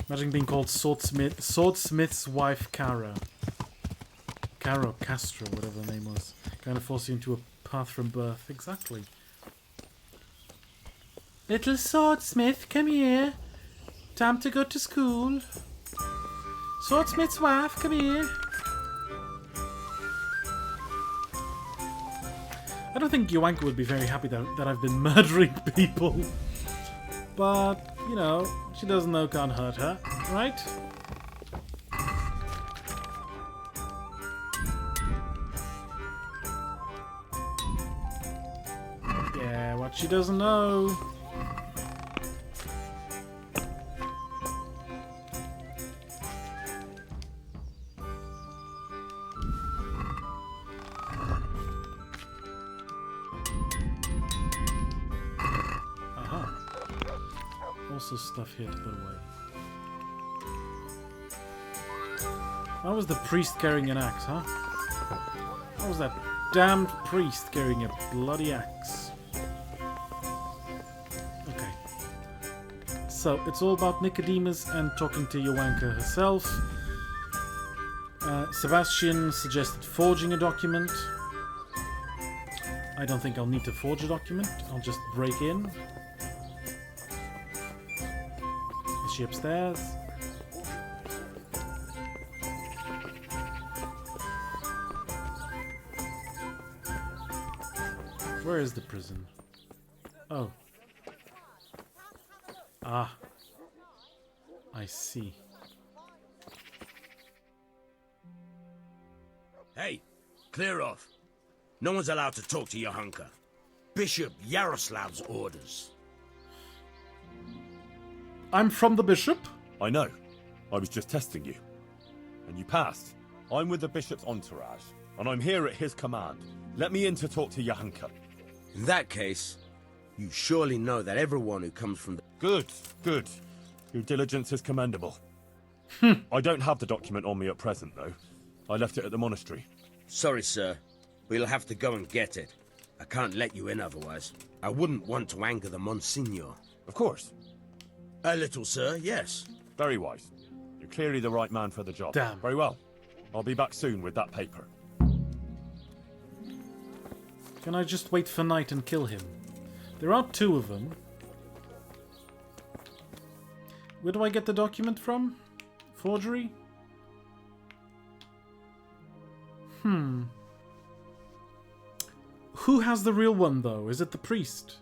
Imagine being called Swordsmith's wife Cara. Cara Castro, whatever the name was. Kind of force you into a path from birth. Exactly. Little swordsmith, come here. Time to go to school. Swordsmith's wife, come here. I don't think Joanka would be very happy that I've been murdering people. But, you know, she doesn't know can't hurt her, right? Yeah, what she doesn't know. Also stuff here to put away. Why was the priest carrying an axe, huh? Why was that damned priest carrying a bloody axe? Okay. So, it's all about Nicodemus and talking to Joanka herself. Sebastian suggested forging a document. I don't think I'll need to forge a document. I'll just break in. Is she upstairs? Where is the prison? Oh. Ah. I see. Hey, clear off. No one's allowed to talk to Johanka. Bishop Yaroslav's orders. I'm from the bishop. I know. I was just testing you. And you passed. I'm with the bishop's entourage, and I'm here at his command. Let me in to talk to Johanka. In that case, you surely know that everyone who comes from the... Good, good. Your diligence is commendable. I don't have the document on me at present, though. I left it at the monastery. Sorry, sir. We'll have to go and get it. I can't let you in otherwise. I wouldn't want to anger the Monsignor. Of course. A little, sir, yes. Very wise. You're clearly the right man for the job. Damn. Very well. I'll be back soon with that paper. Can I just wait for night and kill him? There are 2 of them. Where do I get the document from? Forgery? Who has the real one, though? Is it the priest?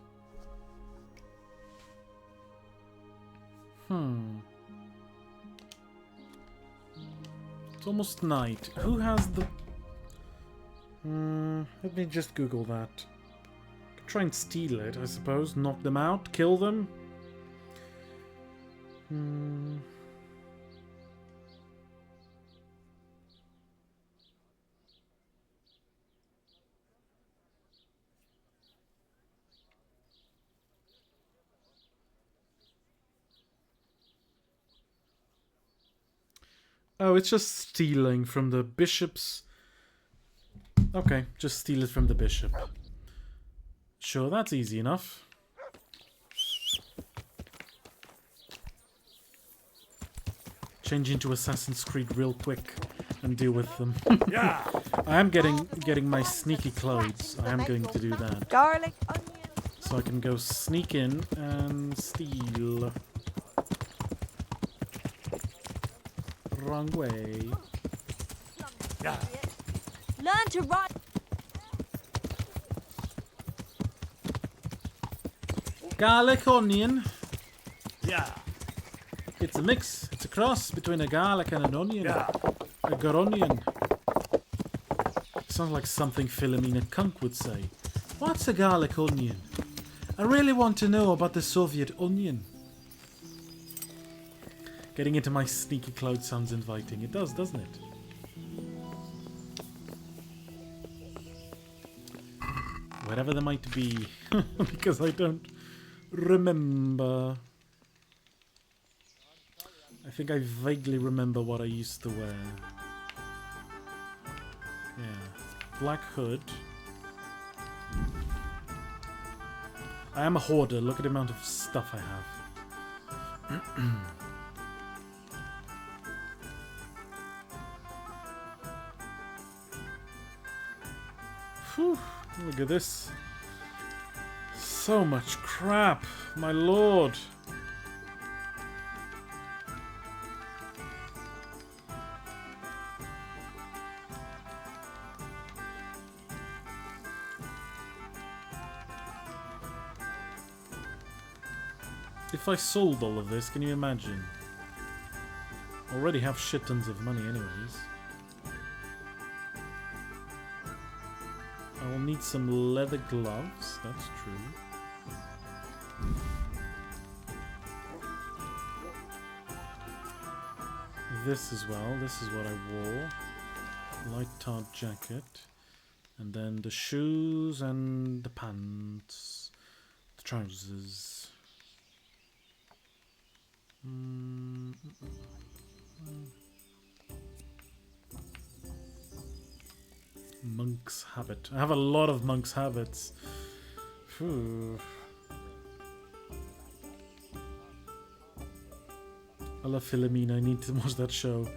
It's almost night. Who has the... let me just Google that. Could try and steal it, I suppose. Knock them out, kill them. Oh, it's just stealing from the bishop's... Okay, just steal it from the bishop. Sure, that's easy enough. Change into Assassin's Creed real quick and deal with them. Yeah. I am getting my sneaky clothes. I am going to do that. Garlic, onion. So I can go sneak in and steal. Wrong way. Yeah. Learn to ride. Garlic onion. Yeah. It's a mix. It's a cross between a garlic and an onion. Yeah. A garonion. Sounds like something Philomena Kunk would say. What's a garlic onion? I really want to know about the Soviet onion. Getting into my sneaky clothes sounds inviting. It does, doesn't it? Whatever they might be. Because I don't remember. I think I vaguely remember what I used to wear. Yeah. Black hood. I am a hoarder. Look at the amount of stuff I have. Whew, look at this. So much crap, my lord. If I sold all of this, can you imagine? Already have shit tons of money anyways. I will need some leather gloves, that's true. This as well, this is what I wore. Light tarred jacket. And then the shoes and the pants. The trousers. Monk's habit. I have a lot of monk's habits. Phew. I love Philomena. I need to watch that show.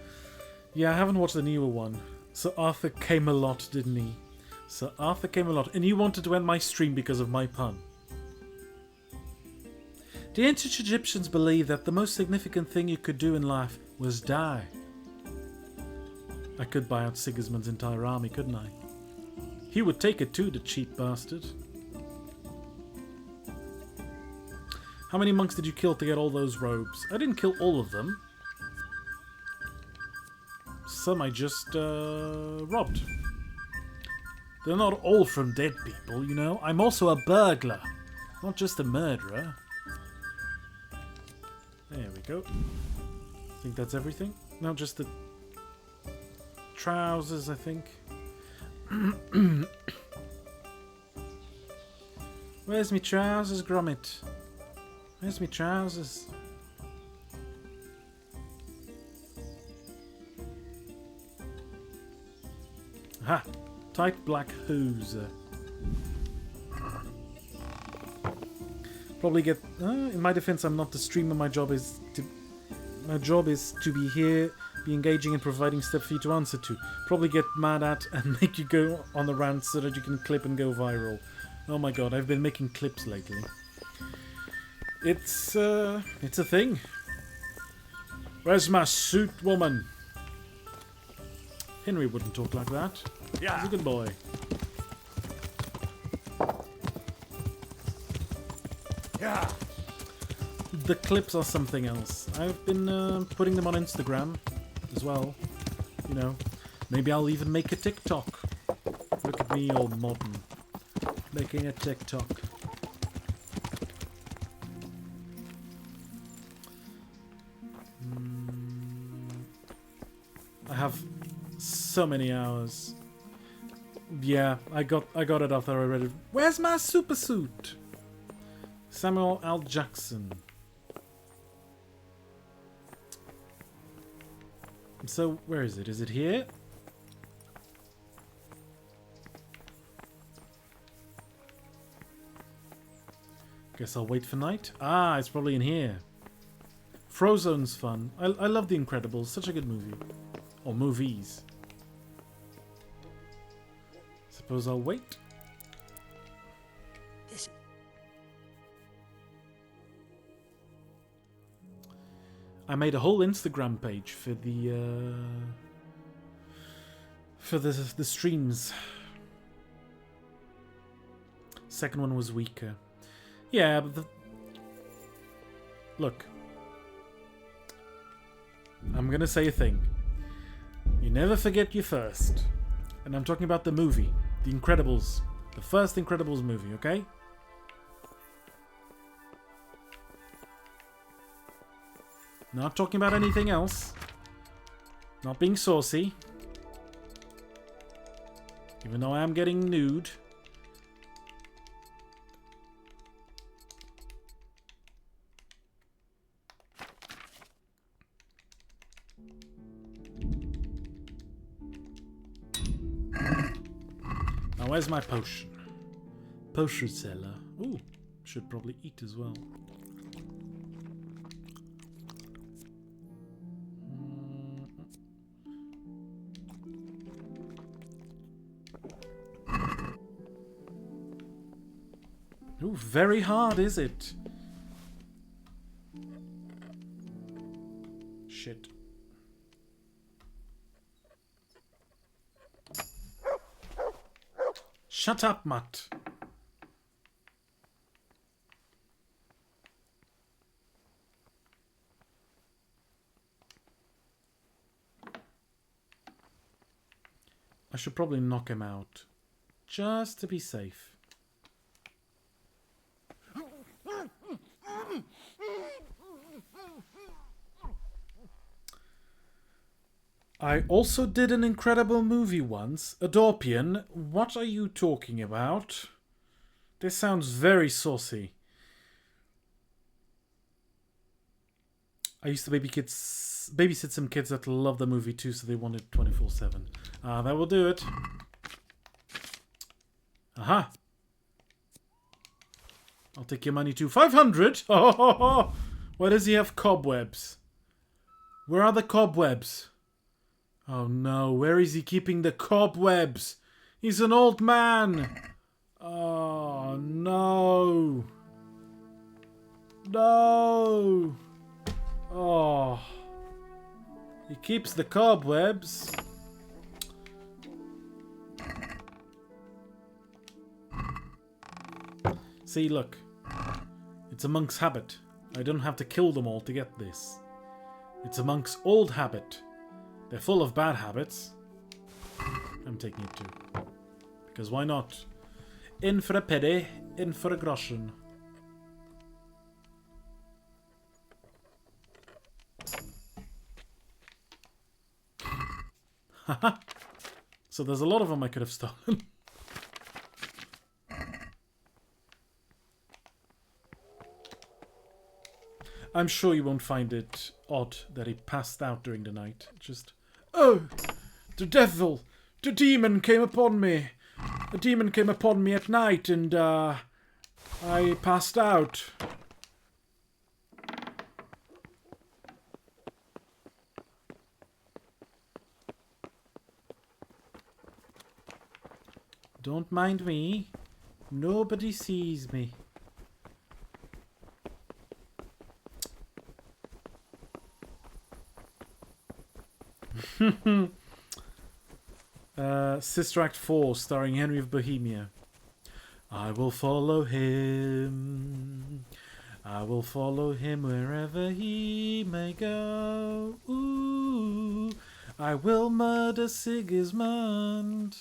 Yeah, I haven't watched the newer one. Sir Arthur came a lot, didn't he? Sir Arthur came a lot. And you wanted to end my stream because of my pun. The ancient Egyptians believed that the most significant thing you could do in life was die. I could buy out Sigismund's entire army, couldn't I? He would take it too, the cheap bastard. How many monks did you kill to get all those robes? I didn't kill all of them. Some I just robbed. They're not all from dead people, you know. I'm also a burglar, not just a murderer. There go. I think that's everything. No, just the trousers, I think. Where's me trousers, Gromit? Where's me trousers? Aha! Tight black hose. Probably get... in my defense, I'm not the streamer. My job is to be here, be engaging and providing stuff for you to answer to. Probably get mad at and make you go on the rant so that you can clip and go viral. Oh my god, I've been making clips lately. It's a thing. Where's my suit, woman? Henry wouldn't talk like that. Yeah. He's a good boy. Yeah. The clips are something else. I've been putting them on Instagram as well. You know, maybe I'll even make a TikTok. Look at me, all modern, making a TikTok. I have so many hours. Yeah, I got it after I read it. Where's my super suit? Samuel L. Jackson. So, where is it? Is it here? Guess I'll wait for night. Ah, it's probably in here. Frozone's fun. I love The Incredibles. Such a good movie. Or movies. Suppose I'll wait. I made a whole Instagram page for the streams. Second one was weaker. Yeah, but look. I'm gonna say a thing. You never forget your first. And I'm talking about the movie. The Incredibles. The first Incredibles movie, okay? Not talking about anything else. Not being saucy. Even though I am getting nude. Now where's my potion? Potion seller. Ooh, should probably eat as well. Ooh, very hard, is it? Shit. Shut up, Matt. I should probably knock him out. Just to be safe. I also did an incredible movie once. Adorpian, what are you talking about? This sounds very saucy. I used to babysit some kids that love the movie too, so they wanted 24/7. That will do it. Aha. I'll take your money too. 500? Oh, why does he have cobwebs? Where are the cobwebs? Oh no, where is he keeping the cobwebs? He's an old man. Oh no. No. Oh. He keeps the cobwebs. See, look. It's a monk's habit. I don't have to kill them all to get this. It's a monk's old habit. They're full of bad habits. I'm taking it too. Because why not? In for a penny, in for a groschen. So there's a lot of them I could have stolen. I'm sure you won't find it odd that he passed out during the night. Just, oh, the devil, the demon came upon me. The demon came upon me at night and I passed out. Don't mind me. Nobody sees me. Sister Act 4, starring Henry of Bohemia. I will follow him. I will follow him wherever he may go. Ooh, I will murder Sigismund.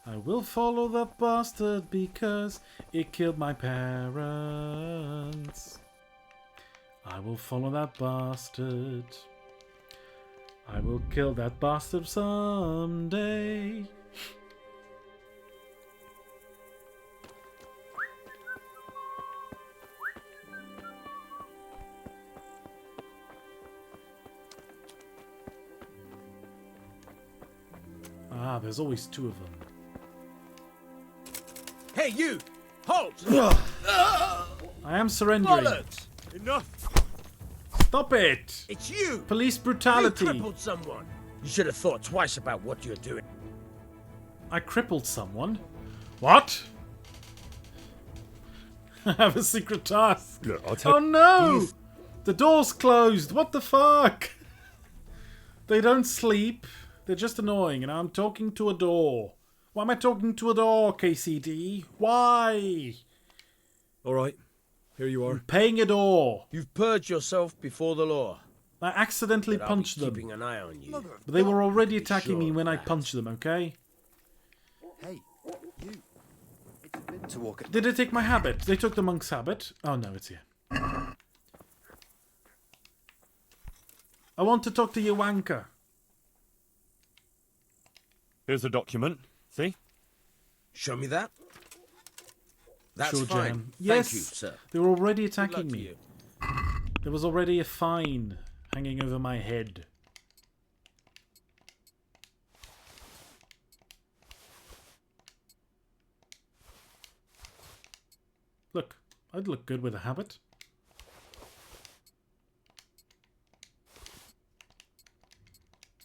I will follow that bastard because it killed my parents. I will follow that bastard. I will kill that bastard someday. Ah, there's always two of them. Hey, you! Halt! I am surrendering. Bollocks! Enough! Stop it! It's you! Police brutality! You crippled someone! You should have thought twice about what you're doing. I crippled someone? What? I have a secret task. Look, I'll tell Oh no! The door's closed. What the fuck? They don't sleep. They're just annoying, and I'm talking to a door. Why am I talking to a door, KCD? Why? Alright, here you are. I'm paying a door. You've purged yourself before the law. I accidentally But I'll be punched them. keeping an eye on you. But they were already attacking sure me of when I that. punched them, okay? Hey, you. It's a bit to walk. Did they take my habit? They took the monk's habit. Oh no, it's here. I want to talk to Joanka. Here's a document. See? Show me that. That's Sure, fine. Jan. Thank Yes, you, sir. they were already Good luck attacking to me. you. There was already a fine hanging over my head. Look, I'd look good with a habit.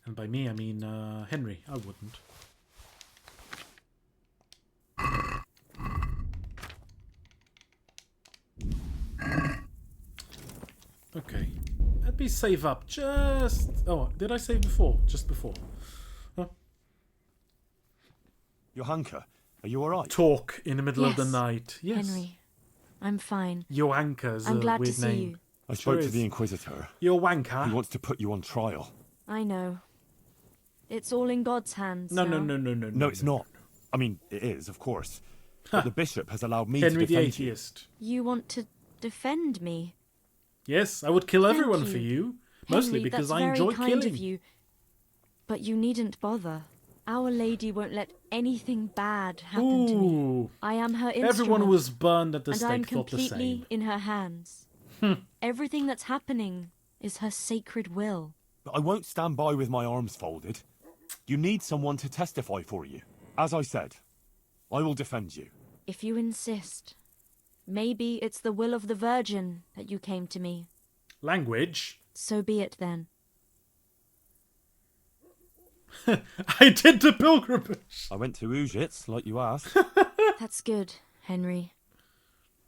And by me, I mean Henry. I wouldn't. Okay. Let me save up just... Oh, did I save before? Just before. Huh? Johanka, are you alright? Talk in the middle of the Yes, night. Yes. Henry, I'm fine. Johanka's I'm a glad to weird see name. you. I Sure spoke to is. the Inquisitor. Joanka? He wants to put you on trial. I know. It's all in God's hands. No, now. No, it's not. I mean, it is, of course. But the bishop has allowed me Henry to the defend you. Atheist. You want to defend me? Yes, I would kill Thank everyone you. for you. Mostly Henry, because that's I enjoy very kind killing. of you. But you needn't bother. Our Lady won't let anything bad happen to me. Ooh. I am her instrument. Everyone who was burned at the and stake I'm thought the completely same. in her hands. Everything that's happening is her sacred will. But I won't stand by with my arms folded. You need someone to testify for you. As I said, I will defend you. If you insist. Maybe it's the will of the Virgin that you came to me. Language? So be it then. I did the pilgrimage. I went to Ujits, like you asked. That's good, Henry.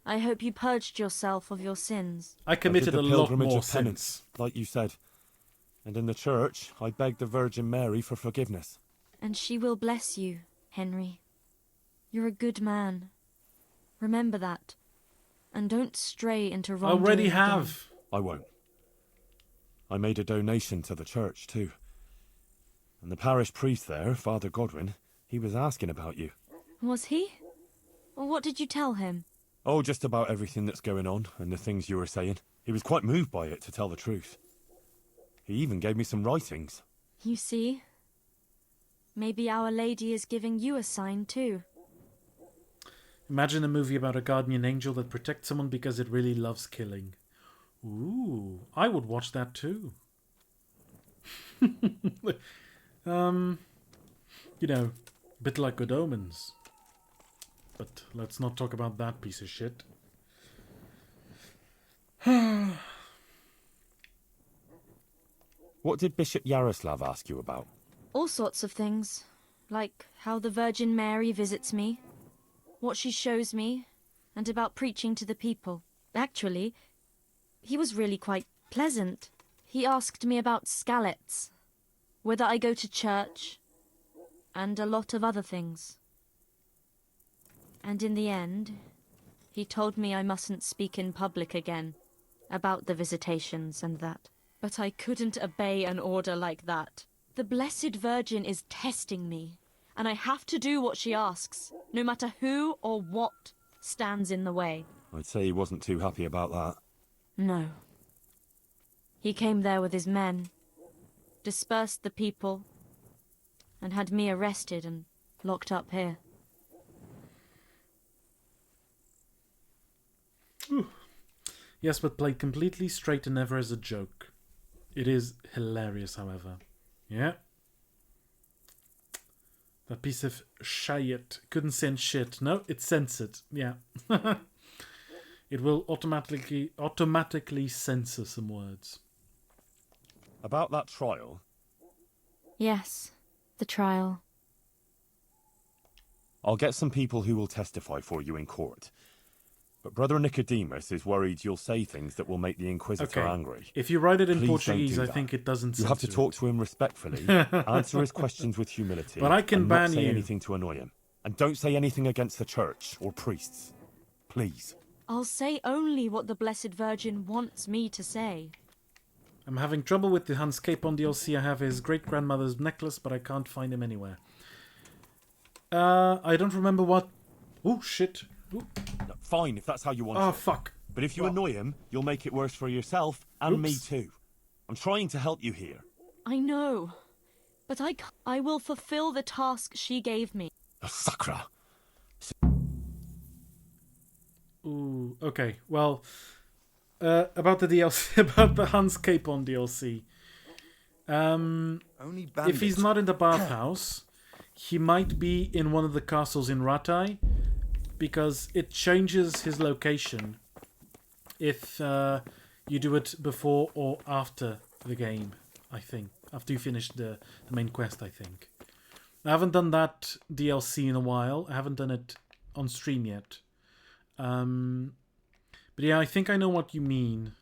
I hope you purged yourself of your sins. I committed I a did the lot pilgrimage more of penance, sins. like you said. And in the church, I begged the Virgin Mary for forgiveness. And she will bless you, Henry. You're a good man. Remember that. And don't stray into I wrongdoing already again. have. I won't. I made a donation to the church, too. And the parish priest there, Father Godwin, he was asking about you. Was he? Well, what did you tell him? Oh, just about everything that's going on and the things you were saying. He was quite moved by it, to tell the truth. He even gave me some writings. You see? Maybe Our Lady is giving you a sign too. Imagine a movie about a guardian angel that protects someone because it really loves killing. Ooh, I would watch that too. You know, a bit like Good Omens. But let's not talk about that piece of shit. What did Bishop Yaroslav ask you about? All sorts of things. Like how the Virgin Mary visits me, what she shows me, and about preaching to the people. Actually, he was really quite pleasant. He asked me about Skalitz, whether I go to church, and a lot of other things. And in the end, he told me I mustn't speak in public again about the visitations and that. But I couldn't obey an order like that. The Blessed Virgin is testing me, and I have to do what she asks, no matter who or what stands in the way. I'd say he wasn't too happy about that. No. He came there with his men, dispersed the people, and had me arrested and locked up here. Ooh. Yes, but played completely straight and never as a joke. It is hilarious, however. Yeah. That piece of shit couldn't sense shit. No, it censored. Yeah. It will automatically censor some words. About that trial? Yes, the trial. I'll get some people who will testify for you in court. But Brother Nicodemus is worried you'll say things that will make the Inquisitor angry. If you write it in Please Portuguese, don't I do think that. it doesn't You have to censor talk to him respectfully, answer his questions with humility, But I can and ban not say you. anything to annoy him. And don't say anything against the church or priests. Please. I'll say only what the Blessed Virgin wants me to say. I'm having trouble with the Hans Capon DLC. I have his great-grandmother's necklace, but I can't find him anywhere. I don't remember what... Oh, shit. Ooh. No, fine, if that's how you want Oh, it. fuck. But if you annoy him, you'll make it worse for yourself and me too. I'm trying to help you here. I know, but I will fulfill the task she gave me. Sacra. Ooh, okay. Well, about the DLC, about the Hans Capon DLC. If he's not in the bathhouse, he might be in one of the castles in Ratai, because it changes his location if you do it before or after the game, I think. After you finish the main quest, I think. I haven't done that DLC in a while. I haven't done it on stream yet. But yeah, I think I know what you mean.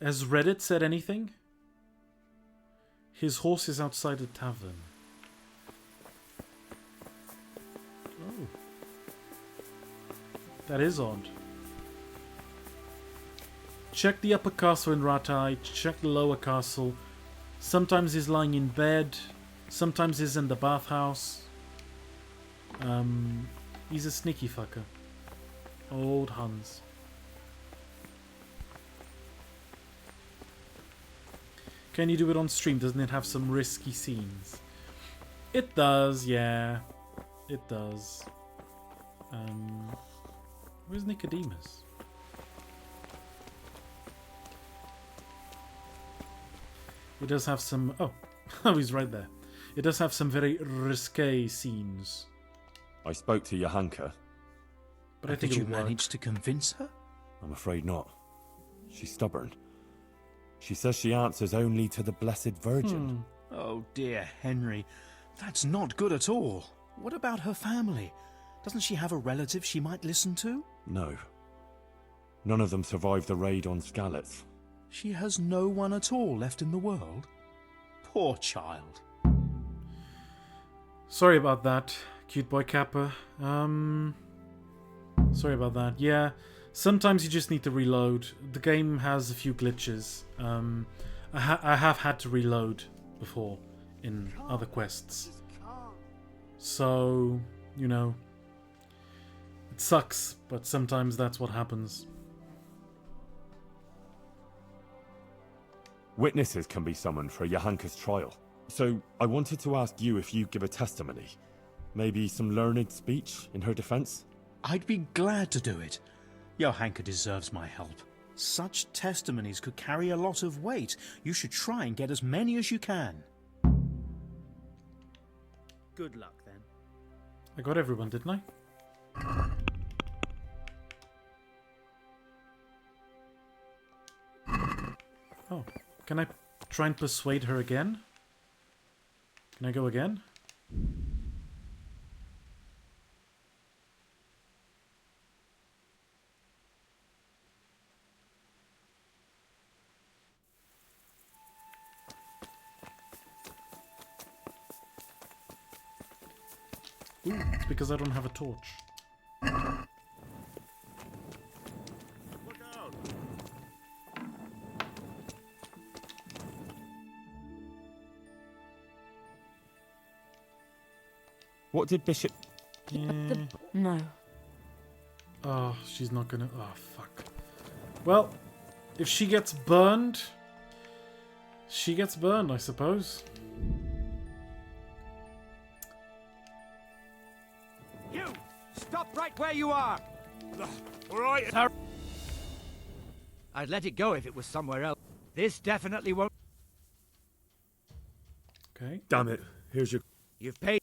Has Reddit said anything? His horse is outside the tavern. Oh. That is odd. Check the upper castle in Ratai, check the lower castle. Sometimes he's lying in bed, sometimes he's in the bathhouse. He's a sneaky fucker. Old Hans. Can you do it on stream? Doesn't it have some risky scenes? It does, yeah. It does. Where's Nicodemus? It does have some... Oh, he's right there. It does have some very risque scenes. I spoke to Johanka. But I think did you it'll work. manage to convince her? I'm afraid not. She's stubborn. She says she answers only to the Blessed Virgin. Oh dear, Henry. That's not good at all. What about her family? Doesn't she have a relative she might listen to? No. None of them survived the raid on Skalitz. She has no one at all left in the world? Poor child. Sorry about that, cute boy Kappa. Sorry about that. Yeah, sometimes you just need to reload. The game has a few glitches. I have had to reload before in other quests. So, you know, it sucks, but sometimes that's what happens. Witnesses can be summoned for Johanka's trial. So, I wanted to ask you if you'd give a testimony. Maybe some learned speech in her defense? I'd be glad to do it. Johanka deserves my help. Such testimonies could carry a lot of weight. You should try and get as many as you can. Good luck, then. I got everyone, didn't I? Oh, can I try and persuade her again? Can I go again? Ooh, it's because I don't have a torch. What did Bishop... No. Oh, she's not gonna... Oh, fuck. Well, if she gets burned... She gets burned, I suppose. You! Stop right where you are! All right. I'd let it go if it was somewhere else. This definitely won't... Okay. Damn it. Here's your... You've paid...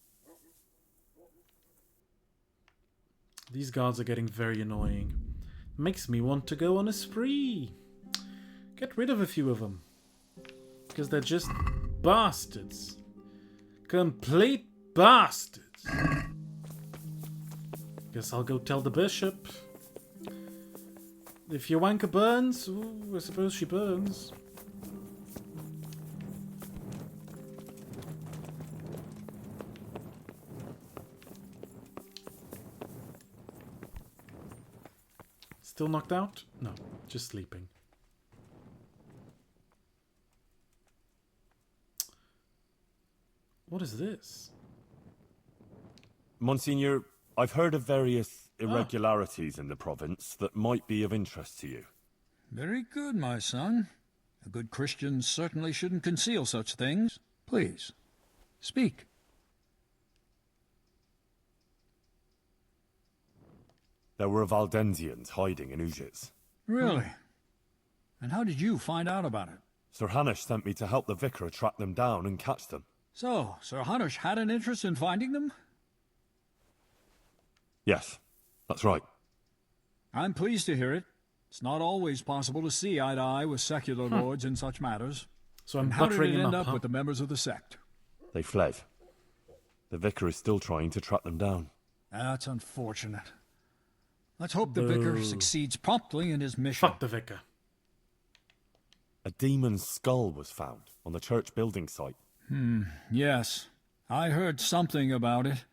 These guards are getting very annoying. Makes me want to go on a spree. Get rid of a few of them. Because they're just bastards. Complete bastards. Guess I'll go tell the bishop. If Johanka burns, ooh, I suppose she burns. Still knocked out? No, just sleeping. What is this? Monsignor, I've heard of various irregularities in the province that might be of interest to you. Very good, my son. A good Christian certainly shouldn't conceal such things. Please, speak. There were Valdensians hiding in Ujits. Really? And how did you find out about it? Sir Hanush sent me to help the vicar track them down and catch them. So, Sir Hanush had an interest in finding them? Yes, that's right. I'm pleased to hear it. It's not always possible to see eye to eye with secular lords in such matters. So I'm how did buttering it him end up, up with the members of the sect? They fled. The vicar is still trying to track them down. That's unfortunate. Let's hope the vicar succeeds promptly in his mission. Fuck the vicar. A demon's skull was found on the church building site. Yes. I heard something about it.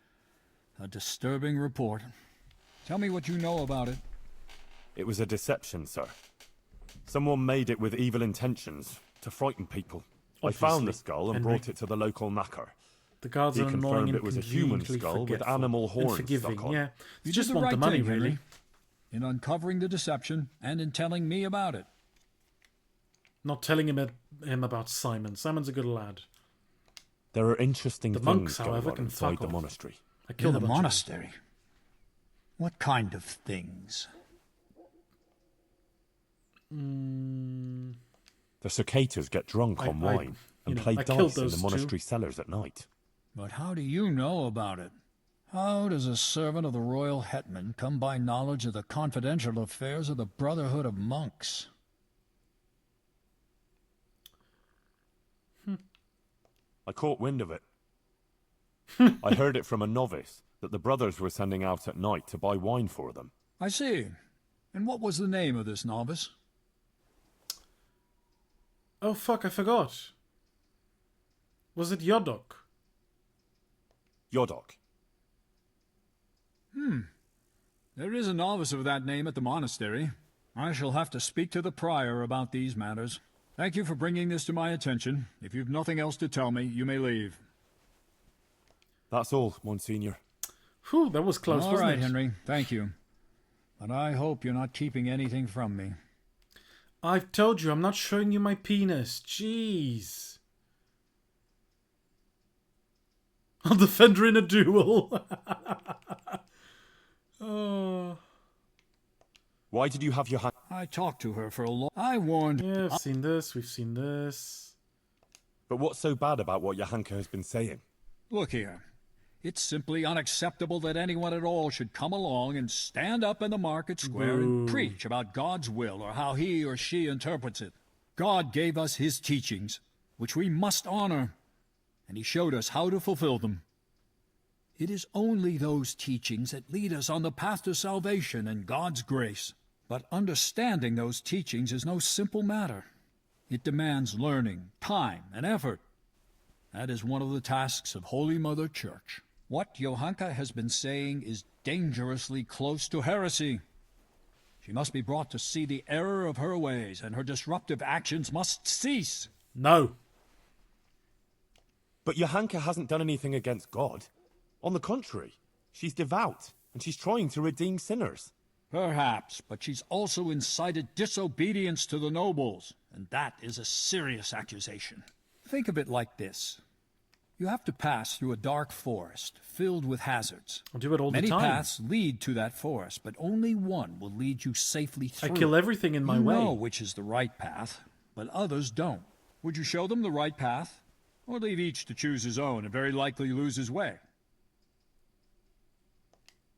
A disturbing report. Tell me what you know about it. It was a deception, sir. Someone made it with evil intentions, to frighten people. Obviously, I found the skull and Henry. brought it to the local knacker. The guards He are annoying confirmed and it was a human conveniently skull with forgetful animal and horns forgiving. stuck on. Yeah, You you just did want right the money, thing, really. Henry, in uncovering the deception and in telling me about it. Not telling him about Simon. Simon's a good lad. There are interesting The things monks, going however, on can inside fuck the off. monastery. I killed In a the bunch of them. monastery? What kind of things? The cicadas get drunk on wine and play I killed dice in those the two. monastery cellars at night. But how do you know about it? How does a servant of the royal hetman come by knowledge of the confidential affairs of the Brotherhood of Monks? I caught wind of it. I heard it from a novice that the brothers were sending out at night to buy wine for them. I see. And what was the name of this novice? Oh fuck, I forgot. Was it Yodok? Yodok. There is a novice of that name at the monastery. I shall have to speak to the prior about these matters. Thank you for bringing this to my attention. If you've nothing else to tell me, you may leave. That's all, Monsignor. Whew, that was close, wasn't All right, it? Henry. Thank you. But I hope you're not keeping anything from me. I've told you, I'm not showing you my penis. Jeez. I'll defend her in a duel. Oh. Why did you have your hand? I talked to her for a long... I warned... Yeah, I've seen this. We've seen this. But what's so bad about what Johanka has been saying? Look here. It's simply unacceptable that anyone at all should come along and stand up in the market square and preach about God's will or how he or she interprets it. God gave us his teachings, which we must honor, and he showed us how to fulfill them. It is only those teachings that lead us on the path to salvation and God's grace. But understanding those teachings is no simple matter. It demands learning, time, and effort. That is one of the tasks of Holy Mother Church. What Johanka has been saying is dangerously close to heresy. She must be brought to see the error of her ways, and her disruptive actions must cease. No. But Johanka hasn't done anything against God. On the contrary, she's devout, and she's trying to redeem sinners. Perhaps, but she's also incited disobedience to the nobles, and that is a serious accusation. Think of it like this. You have to pass through a dark forest filled with hazards. I'll do it all the time. Many paths lead to that forest, but only one will lead you safely through. I kill everything in my way. You know which is the right path, but others don't. Would you show them the right path, or leave each to choose his own and very likely lose his way?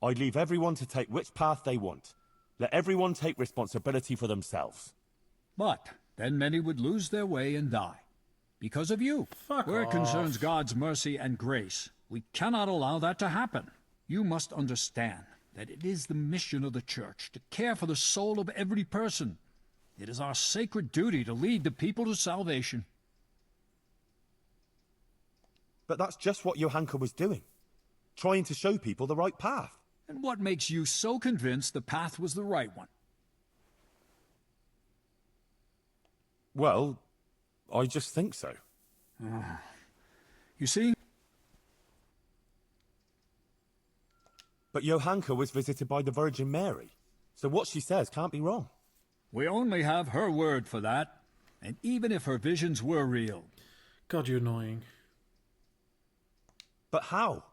I'd leave everyone to take which path they want. Let everyone take responsibility for themselves. But then many would lose their way and die. Because of you. Where it concerns God's mercy and grace, we cannot allow that to happen. You must understand that it is the mission of the Church to care for the soul of every person. It is our sacred duty to lead the people to salvation. But that's just what Johanka was doing. Trying to show people the right path. And what makes you so convinced the path was the right one? Well, I just think so. You see? But Johanka was visited by the Virgin Mary, so what she says can't be wrong. We only have her word for that, and even if her visions were real. God, you're annoying. But how?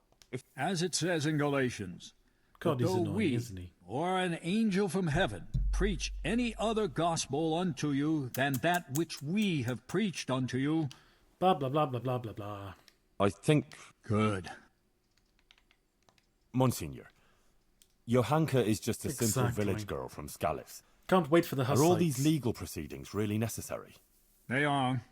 As it says in Galatians, God, he's annoying, we, isn't he? or an angel from heaven, preach any other gospel unto you than that which we have preached unto you. Blah, blah, blah, blah, blah, blah, blah. I think... Good. Monsignor, Johanka is just a simple village girl from Skalitz. Can't wait for the Hussites. Are all these legal proceedings really necessary? They are.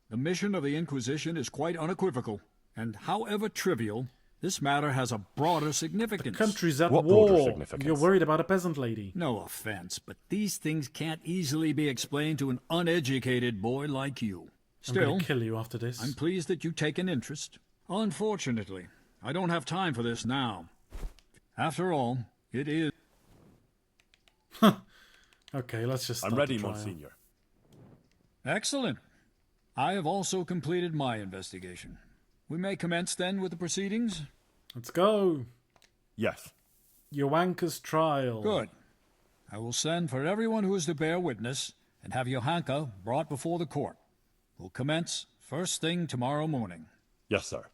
The mission of the Inquisition is quite unequivocal, and however trivial, this matter has a broader significance. The country's at What war. broader significance? You're worried about a peasant lady. No offense, but these things can't easily be explained to an uneducated boy like you. I'm Still, going to kill you after this. I'm pleased that you take an interest. Unfortunately, I don't have time for this now. After all, it is... Okay, let's just start I'm ready, the trial. Monsignor. Excellent. I have also completed my investigation. We may commence then with the proceedings? Let's go. Yes. Johanka's trial. Good. I will send for everyone who is to bear witness and have Johanka brought before the court. We'll commence first thing tomorrow morning. Yes, sir.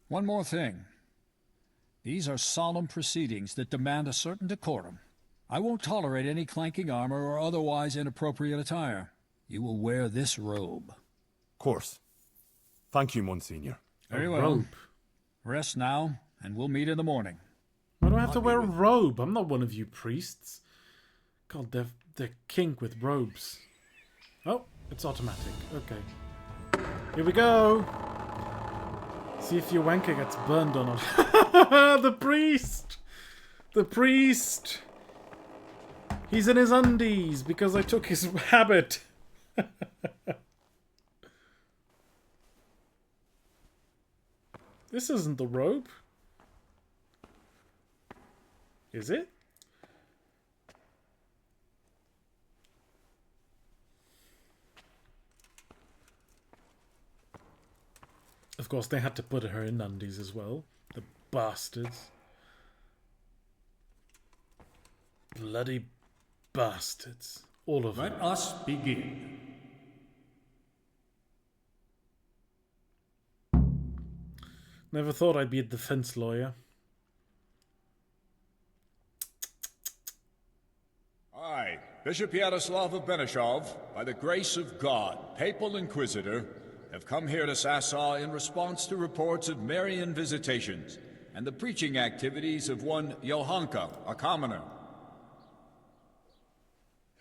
One more thing. These are solemn proceedings that demand a certain decorum. I won't tolerate any clanking armor or otherwise inappropriate attire. You will wear this robe. Of course. Thank you, Monsignor. Very well. Robe. Rest now, and we'll meet in the morning. Why do I have to wear a robe? I'm not one of you priests. God, they're kink with robes. Oh, it's automatic. Okay. Here we go. See if your wanker gets burned or not. The priest! The priest! He's in his undies because I took his habit. This isn't the robe. Is it? Of course, they had to put her in undies as well. The bastards. Bloody bastards. All of Let us begin. Never thought I'd be a defense lawyer. I, Bishop Yaroslav of Benishov, by the grace of God, Papal Inquisitor, have come here to Sasau in response to reports of Marian visitations and the preaching activities of one Johanka, a commoner.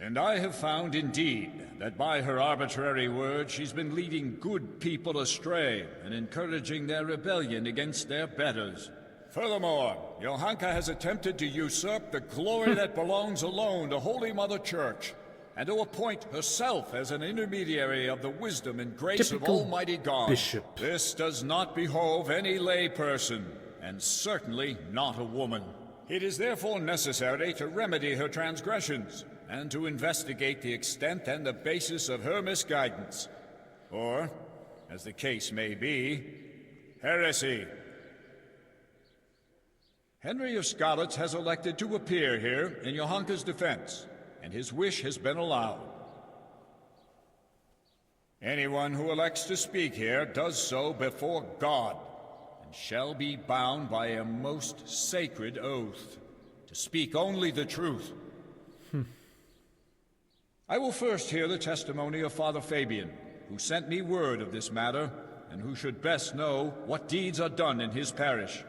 And I have found indeed that by her arbitrary word she's been leading good people astray and encouraging their rebellion against their betters. Furthermore, Johanka has attempted to usurp the glory that belongs alone to Holy Mother Church, and to appoint herself as an intermediary of the wisdom and grace of Almighty God. Bishop. This does not behove any lay person, and certainly not a woman. It is therefore necessary to remedy her transgressions, and to investigate the extent and the basis of her misguidance. Or, as the case may be, heresy. Henry of Skalitz has elected to appear here in Johanka's defense, and his wish has been allowed. Anyone who elects to speak here does so before God, and shall be bound by a most sacred oath, to speak only the truth. I will first hear the testimony of Father Fabian, who sent me word of this matter, and who should best know what deeds are done in his parish.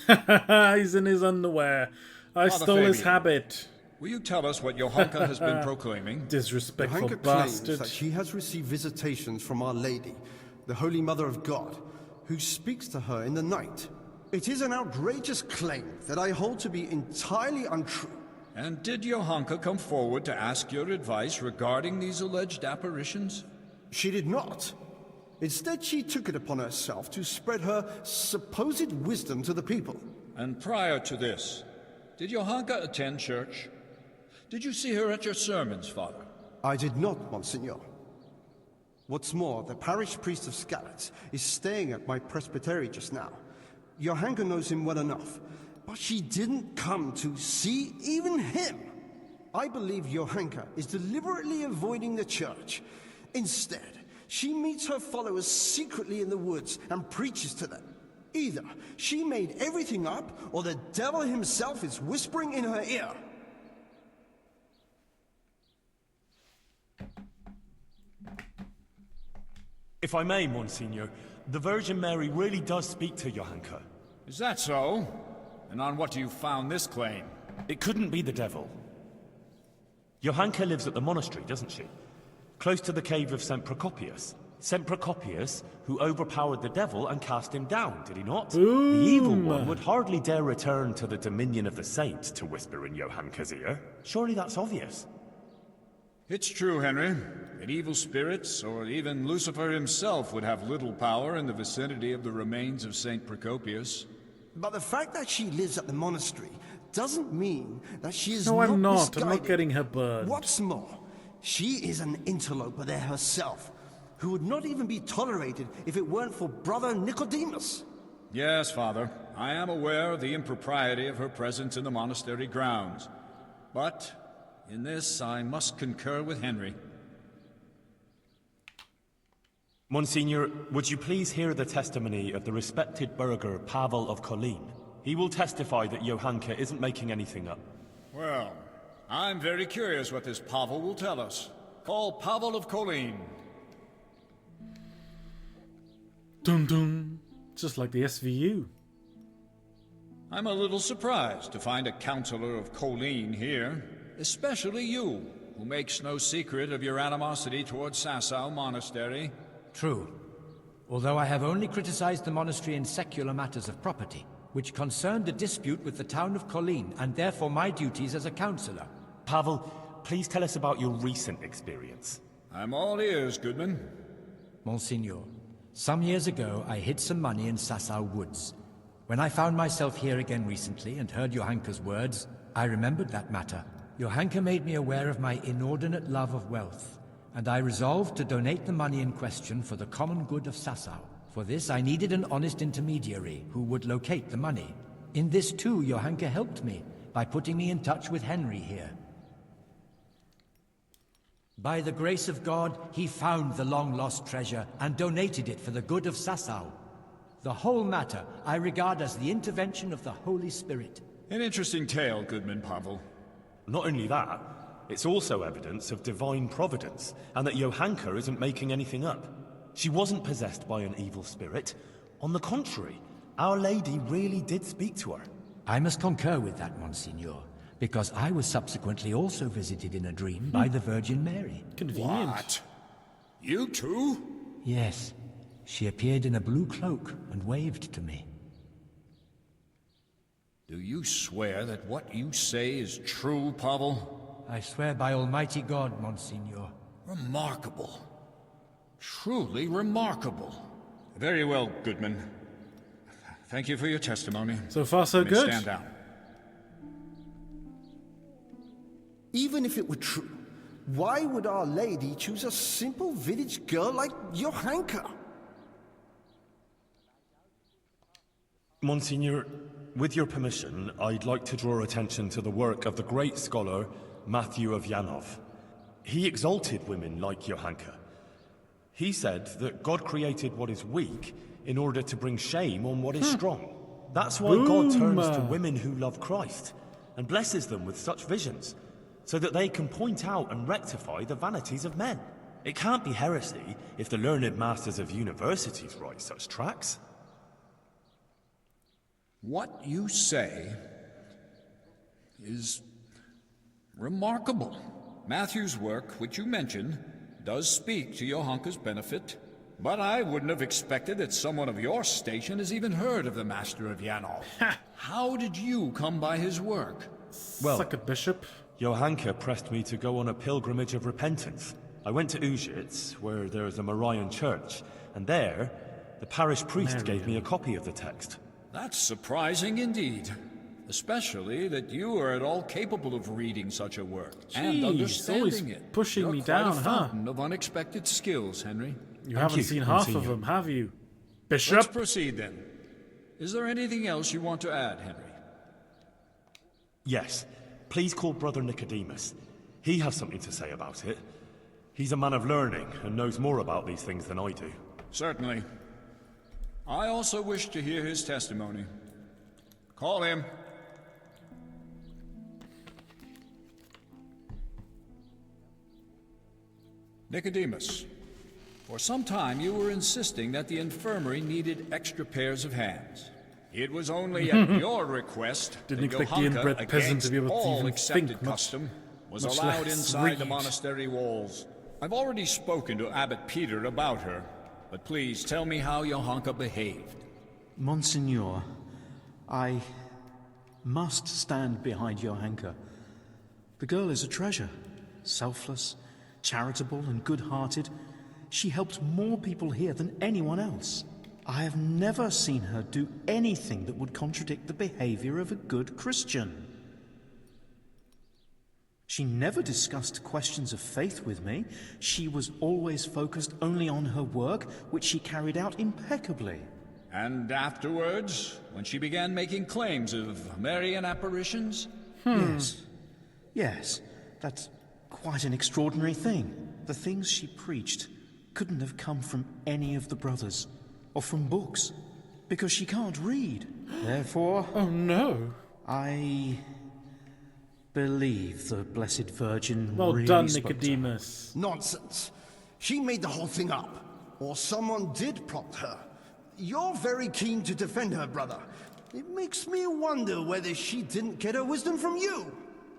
He's in his underwear. I Father stole his Fabian, habit. Will you tell us what Johanka has been proclaiming? Disrespectful Johanka claims bastard. that she has received visitations from Our Lady, the Holy Mother of God, who speaks to her in the night. It is an outrageous claim that I hold to be entirely untrue. And did Johanka come forward to ask your advice regarding these alleged apparitions? She did not. Instead, she took it upon herself to spread her supposed wisdom to the people. And prior to this, did Johanka attend church? Did you see her at your sermons, Father? I did not, Monsignor. What's more, the parish priest of Skalitz is staying at my presbytery just now. Johanka knows him well enough, but she didn't come to see even him. I believe Johanka is deliberately avoiding the church. Instead, she meets her followers secretly in the woods and preaches to them. Either she made everything up, or the devil himself is whispering in her ear. If I may, Monsignor, the Virgin Mary really does speak to Johanka. Is that so? And on what do you found this claim? It couldn't be the devil. Johanka lives at the monastery, doesn't she? Close to the cave of St. Procopius. St. Procopius, who overpowered the devil and cast him down, did he not? Boom. The evil one would hardly dare return to the dominion of the saints to whisper in Johanka's ear. Surely that's obvious. It's true, Henry, that evil spirits, or even Lucifer himself, would have little power in the vicinity of the remains of St. Procopius. But the fact that she lives at the monastery doesn't mean that she is No, I'm not. misguided. I'm not getting her burned. What's more, she is an interloper there herself, who would not even be tolerated if it weren't for Brother Nicodemus. Yes, Father, I am aware of the impropriety of her presence in the monastery grounds. But in this, I must concur with Henry. Monsignor, would you please hear the testimony of the respected burgher Pavel of Kolin? He will testify that Johanka isn't making anything up. Well, I'm very curious what this Pavel will tell us. Call Pavel of Kolin. Dun dun. Just like the SVU. I'm a little surprised to find a counselor of Kolin here, especially you, who makes no secret of your animosity towards Sasau Monastery. True. Although I have only criticized the monastery in secular matters of property, which concerned a dispute with the town of Kolin, and therefore my duties as a counselor. Pavel, please tell us about your recent experience. I'm all ears, Goodman. Monsignor, some years ago I hid some money in Sasau woods. When I found myself here again recently and heard Johanka's words, I remembered that matter. Johanka made me aware of my inordinate love of wealth, and I resolved to donate the money in question for the common good of Sasau. For this I needed an honest intermediary who would locate the money. In this too Johanka helped me, by putting me in touch with Henry here. By the grace of God, he found the long-lost treasure and donated it for the good of Sasau. The whole matter I regard as the intervention of the Holy Spirit. An interesting tale, Goodman Pavel. Not only that, it's also evidence of divine providence, and that Johanka isn't making anything up. She wasn't possessed by an evil spirit. On the contrary, Our Lady really did speak to her. I must concur with that, Monsignor, because I was subsequently also visited in a dream by the Virgin Mary. Convenient. What? You too? Yes. She appeared in a blue cloak and waved to me. Do you swear that what you say is true, Pavel? I swear by Almighty God, Monsignor. Remarkable. Truly remarkable. Very well, Goodman. Thank you for your testimony. So far, so You may good. Stand down. Even if it were true, why would Our Lady choose a simple village girl like Johanka? Monsignor, with your permission, I'd like to draw attention to the work of the great scholar Matthew of Yanov. He exalted women like Johanka. He said that God created what is weak in order to bring shame on what is strong. That's why God turns to women who love Christ and blesses them with such visions, so that they can point out and rectify the vanities of men. It can't be heresy if the learned masters of universities write such tracts. What you say is remarkable. Matthew's work, which you mentioned, does speak to Johanka's benefit, but I wouldn't have expected that someone of your station has even heard of the Master of Yanov. How did you come by his work? Well, like a bishop. Johanka pressed me to go on a pilgrimage of repentance. I went to Ujits, where there is a Marian church, and there, the parish priest gave me a copy of the text. That's surprising indeed. Especially that you are at all capable of reading such a work and Jeez, understanding always it. pushing You're me quite down, a huh? fountain of unexpected skills, Henry. You haven't seen half of them, have you? Bishop? Let's proceed then. Is there anything else you want to add, Henry? Yes. Please call Brother Nicodemus. He has something to say about it. He's a man of learning and knows more about these things than I do. Certainly. I also wish to hear his testimony. Call him. Nicodemus, for some time you were insisting that the infirmary needed extra pairs of hands. It was only at your request Didn't that expect the inbred Johanka, peasant to against be able to all even accepted think much- custom, was much allowed less inside the read. monastery walls. I've already spoken to Abbot Peter about her, but please tell me how Johanka behaved. Monsignor, I must stand behind Johanka. The girl is a treasure. Selfless, charitable, and good-hearted. She helped more people here than anyone else. I have never seen her do anything that would contradict the behavior of a good Christian. She never discussed questions of faith with me. She was always focused only on her work, which she carried out impeccably. And afterwards, when she began making claims of Marian apparitions? Yes, that's quite an extraordinary thing. The things she preached couldn't have come from any of the brothers, or from books, because she can't read. Therefore... Oh no! I believe the Blessed Virgin Well really done, spoke to her. Nicodemus. Nonsense. She made the whole thing up. Or someone did prompt her. You're very keen to defend her, brother. It makes me wonder whether she didn't get her wisdom from you.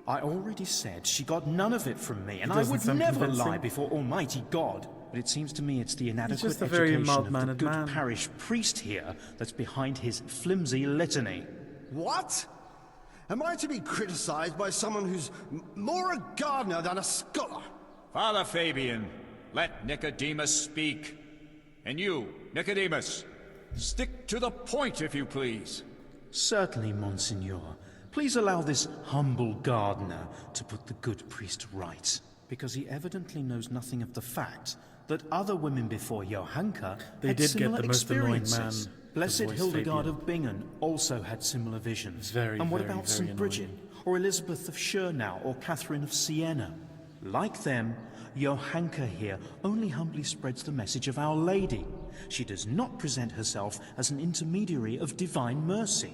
I already said she got none of it from me, and It I doesn't would sound never convincing. lie before Almighty God. But it seems to me it's the inadequate just a very education of the mild-mannered good man. parish priest here that's behind his flimsy litany. What? Am I to be criticized by someone who's more a gardener than a scholar? Father Fabian, let Nicodemus speak. And you, Nicodemus, stick to the point if you please. Certainly, Monsignor. Please allow this humble gardener to put the good priest right, because he evidently knows nothing of the fact that other women before Johanka They had did get similar the most annoying experiences. man to Blessed voice Hildegard Fabian. of Bingen also had similar visions. Very, and what very, about very St. Bridget? annoying. or Elizabeth of Schurnau, or Catherine of Siena. Like them, Johanka here only humbly spreads the message of Our Lady. She does not present herself as an intermediary of divine mercy.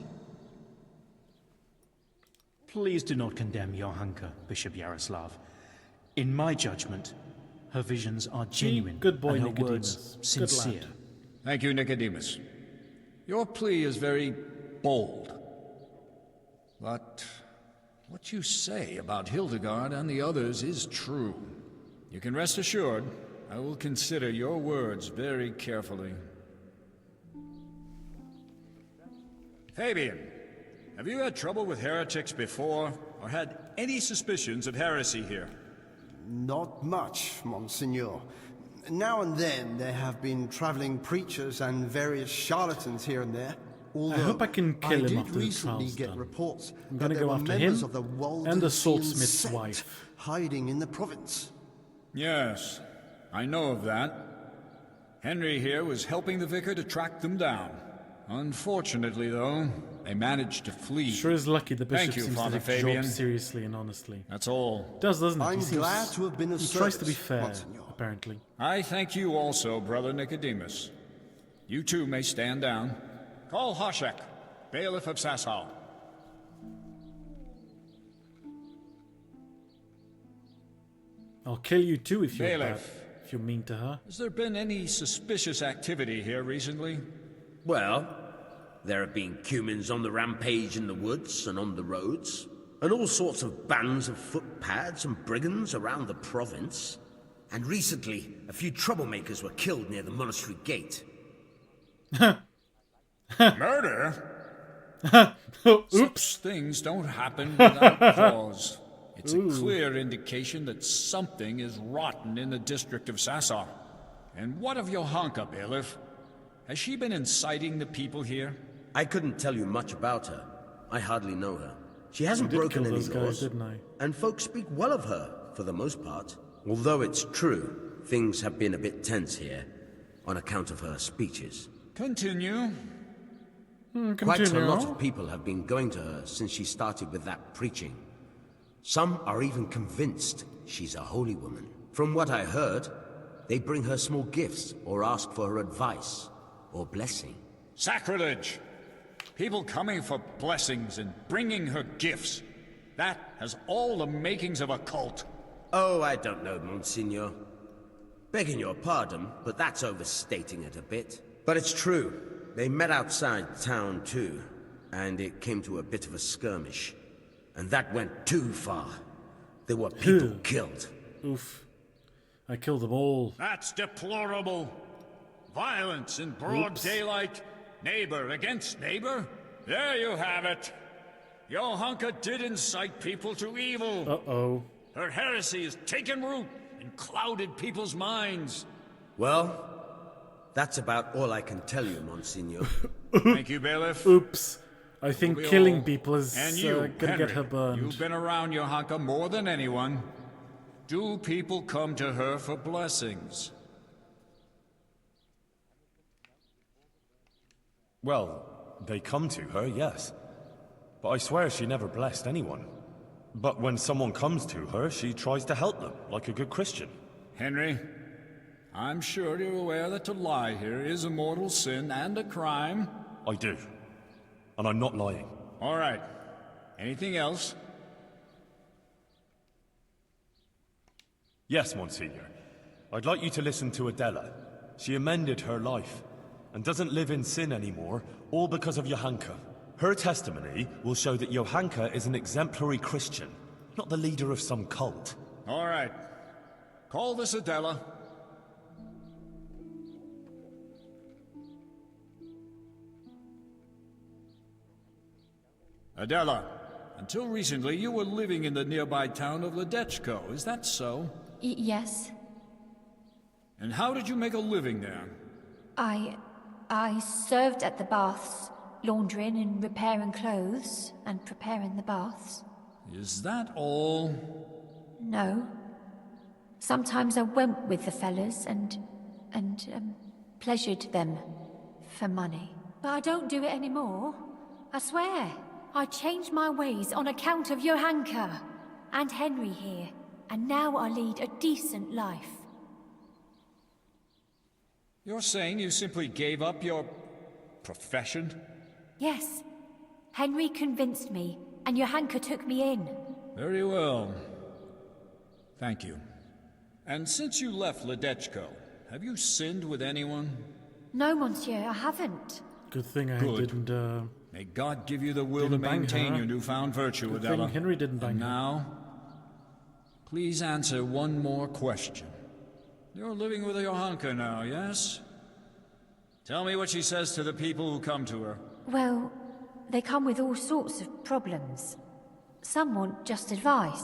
Please do not condemn Johanka, Bishop Yaroslav. In my judgment, her visions are genuine, good boy, and her Nicodemus. words sincere. Thank you, Nicodemus. Your plea is very bold. But what you say about Hildegard and the others is true. You can rest assured, I will consider your words very carefully. Fabian, have you had trouble with heretics before, or had any suspicions of heresy here? Not much, Monsignor. Now and then there have been traveling preachers and various charlatans here and there. Although I hope I can kill him did after the recently trial's get done. reports I'm that gonna there go were after members him of the and the Waldensian Saltsmith's sect wife. hiding in the province. Yes, I know of that. Henry here was helping the vicar to track them down. Unfortunately, though, they managed to flee. Sure is lucky the bishop Thank you, seems to Father take his Fabian. job seriously and honestly. That's all. Does, doesn't it? I'm He seems, glad to have been of he tries to be service, fair, Monsignor. apparently. I thank you also, Brother Nicodemus. You too may stand down. Call Hoshek, bailiff of Sasau. I'll kill you too if you're bad, Bailiff. if you're mean to her. Has there been any suspicious activity here recently? Well, there have been cumins on the rampage in the woods and on the roads, and all sorts of bands of footpads and brigands around the province. And recently, a few troublemakers were killed near the monastery gate. Murder? Oops. Such things don't happen without cause. It's a clear indication that something is rotten in the district of Sassar. And what of Johanka, bailiff? Has she been inciting the people here? I couldn't tell you much about her. I hardly know her. She hasn't I did broken kill any those guys, laws, didn't I? and folks speak well of her, for the most part. Although it's true, things have been a bit tense here, on account of her speeches. Continue. Quite a lot of people have been going to her since she started with that preaching. Some are even convinced she's a holy woman. From what I heard, they bring her small gifts or ask for her advice or blessing. Sacrilege! People coming for blessings and bringing her gifts. That has all the makings of a cult. Oh, I don't know, Monsignor. Begging your pardon, but that's overstating it a bit. But it's true. They met outside town, too, and it came to a bit of a skirmish. And that went too far. There were people killed. Oof. I killed them all. That's deplorable. Violence in broad daylight. Neighbor against neighbor. There you have it. Johanka did incite people to evil. Uh-oh. Her heresy has taken root and clouded people's minds. Well, that's about all I can tell you, Monsignor. Thank you, bailiff. Oops. I think killing people is And you, gonna Henry, get her burned. You've been around Johanka more than anyone. Do people come to her for blessings? Well, they come to her, yes. But I swear she never blessed anyone. But when someone comes to her, she tries to help them, like a good Christian. Henry, I'm sure you're aware that to lie here is a mortal sin and a crime. I do. And I'm not lying. All right. Anything else? Yes, Monsignor. I'd like you to listen to Adela. She amended her life, and doesn't live in sin anymore, all because of Johanka. Her testimony will show that Johanka is an exemplary Christian, not the leader of some cult. All right. Call this Adela. Adela, until recently you were living in the nearby town of Ledechko, is that so? Yes. And how did you make a living there? I served at the baths, laundering and repairing clothes, and preparing the baths. Is that all? No. Sometimes I went with the fellas and pleasured them for money. But I don't do it anymore. I swear. I changed my ways on account of Johanka and Henry here, and now I lead a decent life. You're saying you simply gave up your profession? Yes. Henry convinced me, and Johanka took me in. Very well. Thank you. And since you left Ledechko, have you sinned with anyone? No, monsieur, I haven't. Good thing I Good. didn't, May God give you the will to didn't bang maintain her. your newfound virtue, Good Adela. thing Henry didn't bang And her. now, please answer one more question. You're living with Johanka now, yes? Tell me what she says to the people who come to her. Well, they come with all sorts of problems. Some want just advice.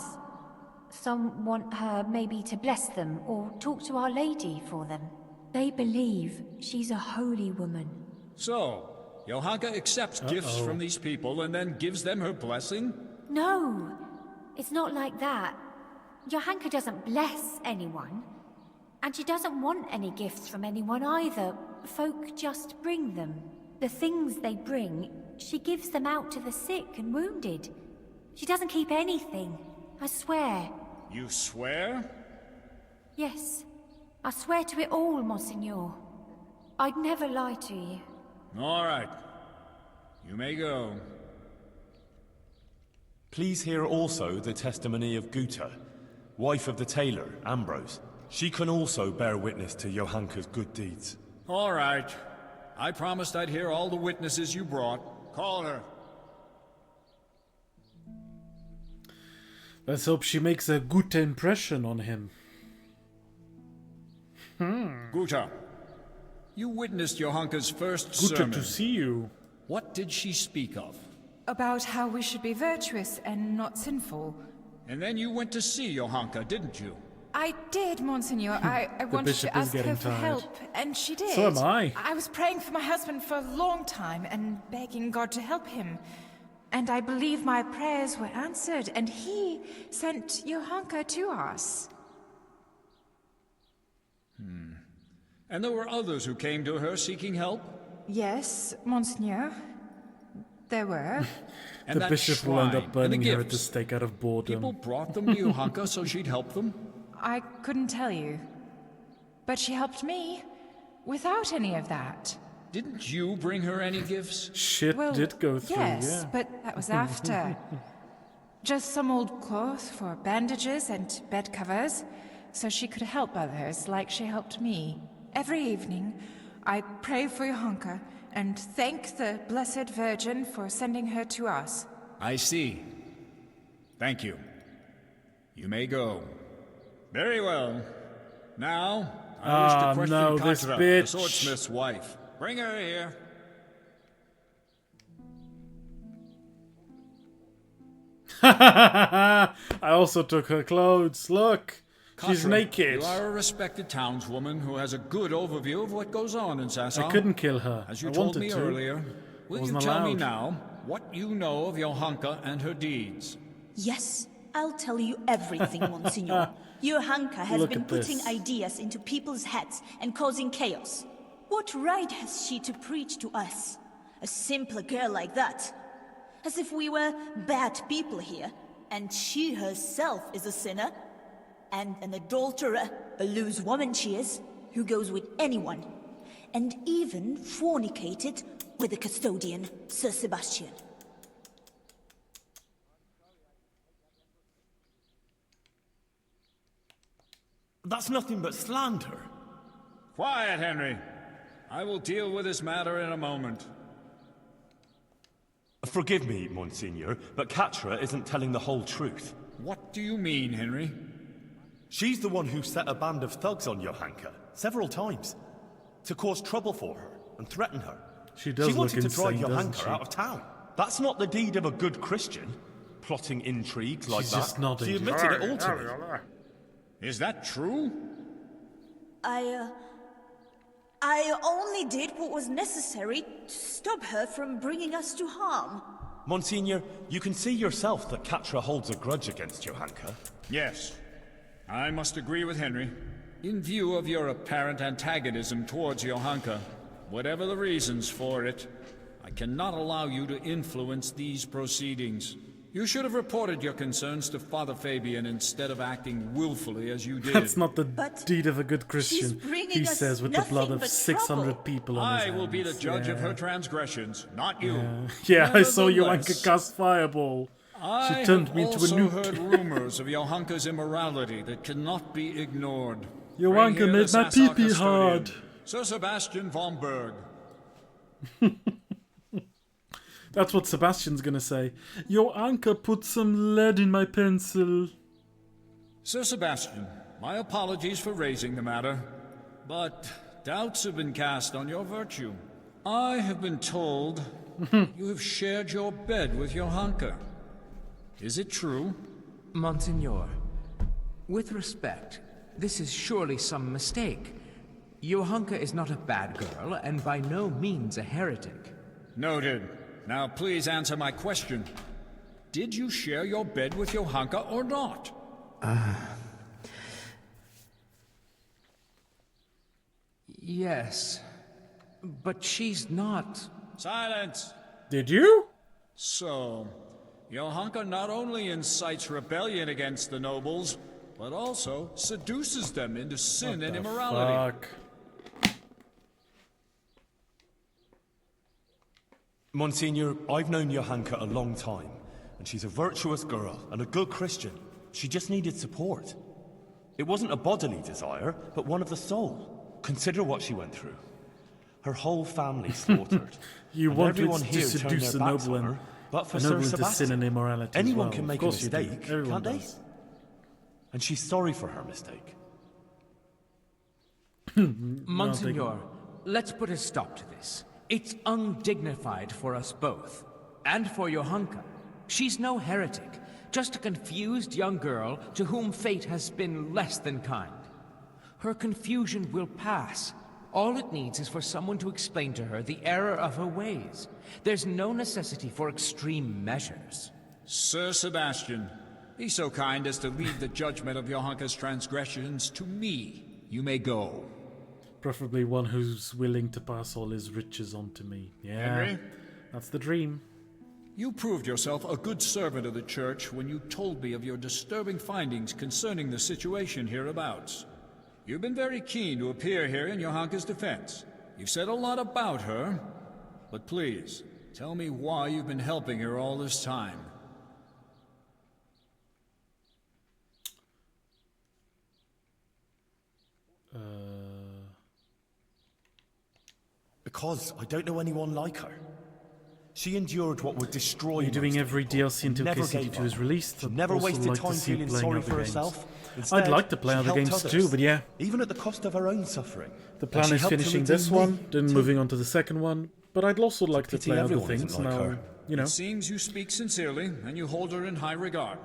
Some want her maybe to bless them or talk to Our Lady for them. They believe she's a holy woman. So, Johanka accepts gifts from these people and then gives them her blessing? No, it's not like that. Johanka doesn't bless anyone. And she doesn't want any gifts from anyone either. Folk just bring them. The things they bring, she gives them out to the sick and wounded. She doesn't keep anything, I swear. You swear? Yes, I swear to it all, Monseigneur. I'd never lie to you. All right. You may go. Please hear also the testimony of Guta, wife of the tailor, Ambrose. She can also bear witness to Johanka's good deeds. All right. I promised I'd hear all the witnesses you brought. Call her. Let's hope she makes a good impression on him. Guta, you witnessed Johanka's first Good sermon. to see you. What did she speak of? About how we should be virtuous and not sinful. And then you went to see Johanka, didn't you? I did, Monseigneur. I wanted bishop to is ask her getting for tired. help, and she did. So am I. I was praying for my husband for a long time and begging God to help him. And I believe my prayers were answered, and he sent Johanka to us. And there were others who came to her seeking help? Yes, Monseigneur. There were. And The that bishop will end shrine up burning and the her at the gifts. stake out of boredom. People brought them to Johanka so she'd help them? I couldn't tell you. But she helped me without any of that. Didn't you bring her any gifts? Shit Well, did go through, yes, yeah. but that was after. Just some old cloth for bandages and bed covers, so she could help others like she helped me. Every evening, I pray for Johanka and thank the Blessed Virgin for sending her to us. I see. Thank you. You may go. Very well. Now, I wish to question no, this Katra, bitch. the swordsmith's wife. Bring her here. I also took her clothes. Look, she's Katra, naked. You are a respected townswoman who has a good overview of what goes on in Sasau. I couldn't kill her. As you I told wanted me to. earlier, will you Wasn't tell me allowed. now what you know of Johanka and her deeds? Yes, I'll tell you everything, Monsignor. Johanka has Look been at putting this. ideas into people's heads and causing chaos. What right has she to preach to us? A simple girl like that? As if we were bad people here, and she herself is a sinner? And an adulterer, a loose woman she is, who goes with anyone. And even fornicated with the custodian, Sir Sebastian. That's nothing but slander. Quiet, Henry. I will deal with this matter in a moment. Forgive me, Monsignor, but Katra isn't telling the whole truth. What do you mean, Henry? She's the one who set a band of thugs on Johanka several times to cause trouble for her and threaten her. She does look wanted to insane, drive doesn't Johanka she? out of town. That's not the deed of a good Christian, plotting intrigues like She's that. just nodding. She admitted it all to me. Is that true? I only did what was necessary to stop her from bringing us to harm. Monsignor, you can see yourself that Katra holds a grudge against Johanka. Yes. I must agree with Henry. In view of your apparent antagonism towards Johanka, whatever the reasons for it, I cannot allow you to influence these proceedings. You should have reported your concerns to Father Fabian instead of acting willfully as you did. That's not the deed of a good Christian, he says with the blood of 600 people on his hands. I will be the judge of her transgressions, not you. Yeah, I saw Johanka cast fireball. She turned me into a I nuke. also heard rumors of Johanka's immorality that cannot be ignored. Johanka made my pee-pee hard. Sir Sebastian von Berg. That's what Sebastian's gonna say. Johanka put some lead in my pencil. Sir Sebastian, my apologies for raising the matter, but doubts have been cast on your virtue. I have been told you have shared your bed with Johanka. Is it true? Monsignor, with respect, this is surely some mistake. Johanka is not a bad girl, and by no means a heretic. Noted. Now please answer my question. Did you share your bed with Johanka or not? Yes. But she's not... Silence! Did you? So, Johanka not only incites rebellion against the nobles, but also seduces them into sin and immorality. Fuck. Monsignor, I've known Johanka a long time, and she's a virtuous girl and a good Christian. She just needed support. It wasn't a bodily desire, but one of the soul. Consider what she went through. Her whole family slaughtered. You and wanted everyone to here turned seduce their a backs noble on her, and but for a Sir noble into sin Sebastian. and immorality as Anyone well. can Of make a course you do. mistake, Everyone can't they? does. And she's sorry for her mistake. Monsignor, let's put a stop to this. It's undignified for us both. And for Johanka. She's no heretic. Just a confused young girl to whom fate has been less than kind. Her confusion will pass. All it needs is for someone to explain to her the error of her ways. There's no necessity for extreme measures. Sir Sebastian, be so kind as to leave the judgment of Johanka's transgressions to me. You may go. Preferably one who's willing to pass all his riches on to me. Yeah, Henry? That's the dream. You proved yourself a good servant of the Church when you told me of your disturbing findings concerning the situation hereabouts. You've been very keen to appear here in Johanka's defense. You've said a lot about her, but please, tell me why you've been helping her all this time. Because I don't know anyone like her. She endured what would destroy You're doing most every people DLC and until never KCD2 gave is up. released. She I'd never also wasted like to time see you feeling playing sorry other for games. herself. I'd Instead, like to play she other helped games others, too, but yeah. Even at the cost of her own suffering. The And plan she is helped to finishing redeem this me, one, then too. moving on to the second one. But I'd also like to pity play other everyone things isn't like now. her. You know, It seems you speak sincerely, and you hold her in high regard.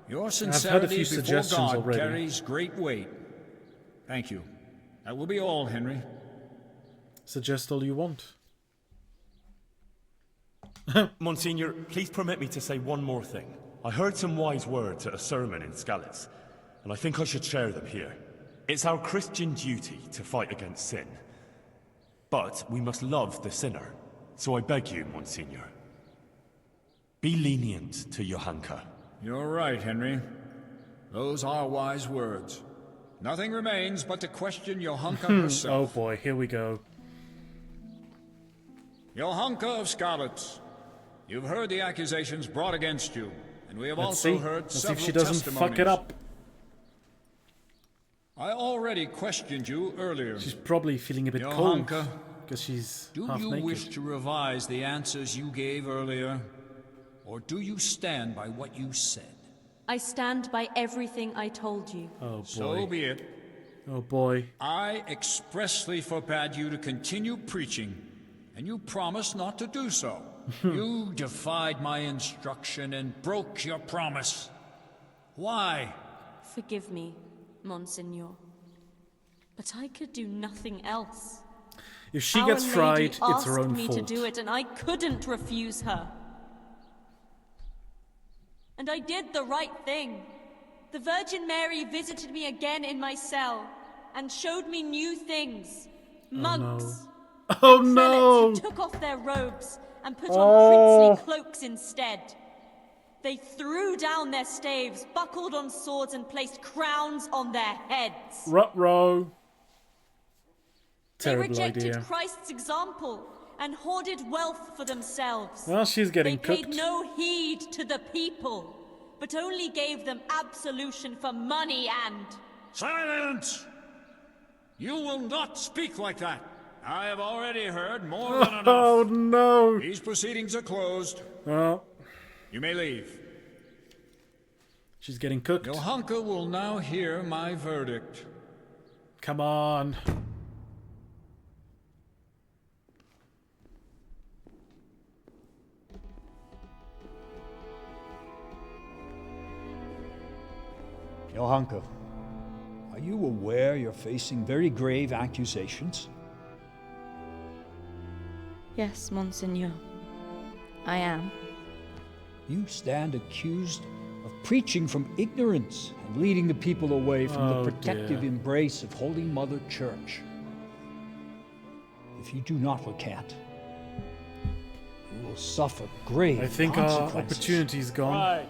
Your had a sincerity few before suggestions God already. carries great weight. Thank you. That will be all, Henry. suggest all you want. Monsignor, please permit me to say one more thing. I heard some wise words at a sermon in Skalitz, and I think I should share them here. It's our Christian duty to fight against sin. But we must love the sinner. So I beg you, Monsignor, be lenient to Johanka. You're right, Henry. Those are wise words. Nothing remains but to question Johanka Oh herself. boy, here we go. Johanka of Skalitz, you've heard the accusations brought against you, and we have Let's also see. heard Let's see several if she doesn't testimonies. fuck it up. I already questioned you earlier. She's probably feeling a bit cold Johanka, because she's do half you naked. wish to revise the answers you gave earlier, or do you stand by what you said? I stand by everything I told you. Oh boy. So be it. Oh boy. I expressly forbade you to continue preaching, and you promised not to do so. You defied my instruction and broke your promise. Why? Forgive me, Monsignor. But I could do nothing else. If she Our gets Lady fried, it's her asked own me fault. to do it, and I couldn't refuse her. And I did the right thing. The Virgin Mary visited me again in my cell and showed me new things. Monks. Oh prelates no! who took off their robes and put on princely cloaks instead. They threw down their staves, buckled on swords, and placed crowns on their heads. Ruh-roh. They Terrible rejected idea. Christ's example and hoarded wealth for themselves. Well, she's getting They paid cooked. no heed to the people, but only gave them absolution for money and... Silence! You will not speak like that. I have already heard more than enough. Oh, no. These proceedings are closed. Oh. You may leave. She's getting cooked. Johanka will now hear my verdict. Come on. Johanka, are you aware you're facing very grave accusations? Yes, Monseigneur. I am. You stand accused of preaching from ignorance and leading the people away from the protective embrace of Holy Mother Church. If you do not recant, you will suffer grave I think our consequences. opportunity's gone. Pride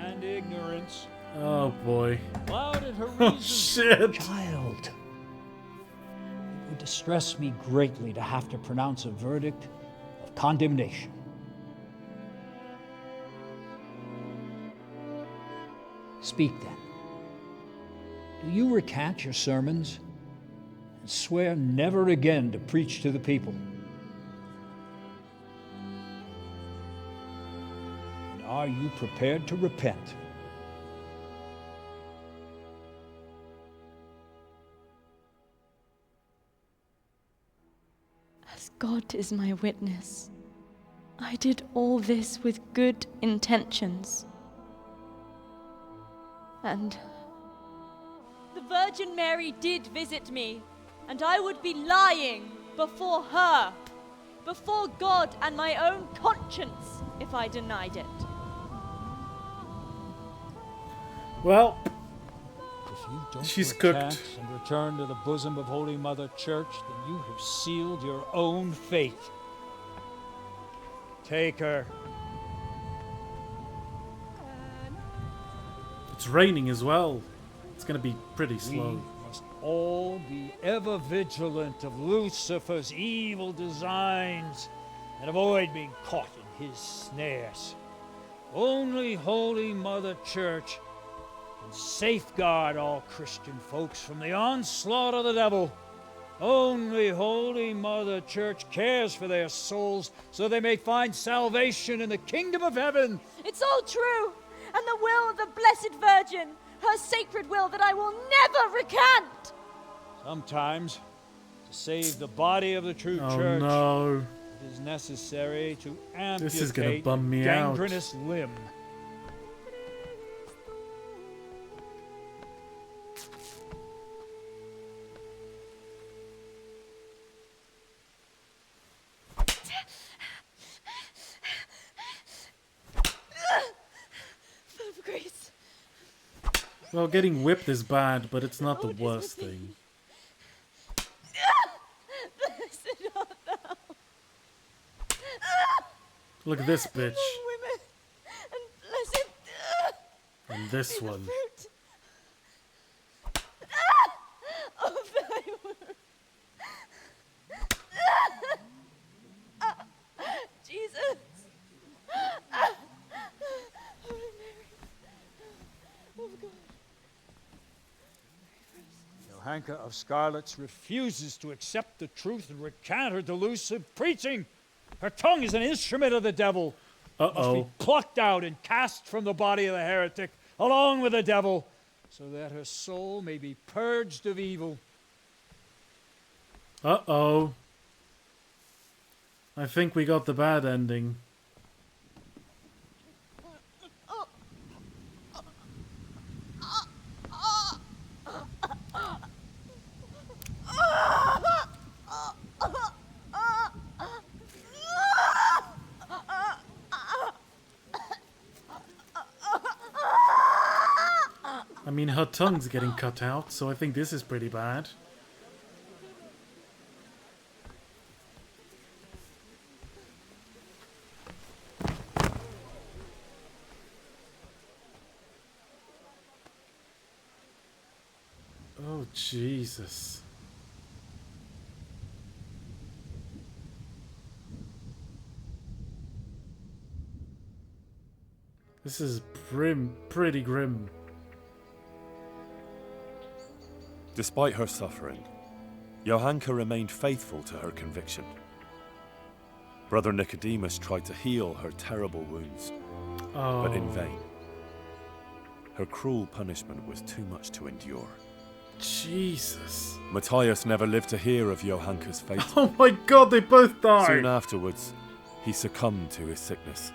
and ignorance. Oh boy. Clouded her Oh reason. shit. Child. It would distress me greatly to have to pronounce a verdict of condemnation. Speak then. Do you recant your sermons and swear never again to preach to the people? And are you prepared to repent? As God is my witness, I did all this with good intentions. And The Virgin Mary did visit me, and I would be lying before her, before God and my own conscience, if I denied it. Well, If you don't she's recant cooked. and return to the bosom of Holy Mother Church, then you have sealed your own fate. Take her. It's raining as well. It's gonna be pretty slow. We must all be ever vigilant of Lucifer's evil designs and avoid being caught in his snares. Only Holy Mother Church can safeguard all Christian folks from the onslaught of the devil. Only Holy Mother Church cares for their souls so they may find salvation in the kingdom of heaven. It's all true, and the will of the Blessed Virgin, her sacred will that I will never recant. Sometimes, to save the body of the true Oh church, no. it is necessary to amputate This is gonna bum a me out. gangrenous limb. Full of grace. Well, getting whipped is bad, but it's not the worst thing. Blessed art thou. Look at this bitch. Women, and blessed And this be the one. fruit of thy womb. Jesus. Holy Mary. Oh God. Johanka of Scarlets refuses to accept the truth and recant her delusive preaching. Her tongue is an instrument of the devil. Must be plucked out and cast from the body of the heretic, along with the devil, so that her soul may be purged of evil. Uh-oh. I think we got the bad ending. I mean, her tongue's getting cut out, so I think this is pretty bad. Oh, Jesus. This is pretty grim. Despite her suffering, Johanka remained faithful to her conviction. Brother Nicodemus tried to heal her terrible wounds, but in vain. Her cruel punishment was too much to endure. Jesus. Matthias never lived to hear of Johanka's fate. Oh my god, they both died! Soon afterwards, he succumbed to his sickness.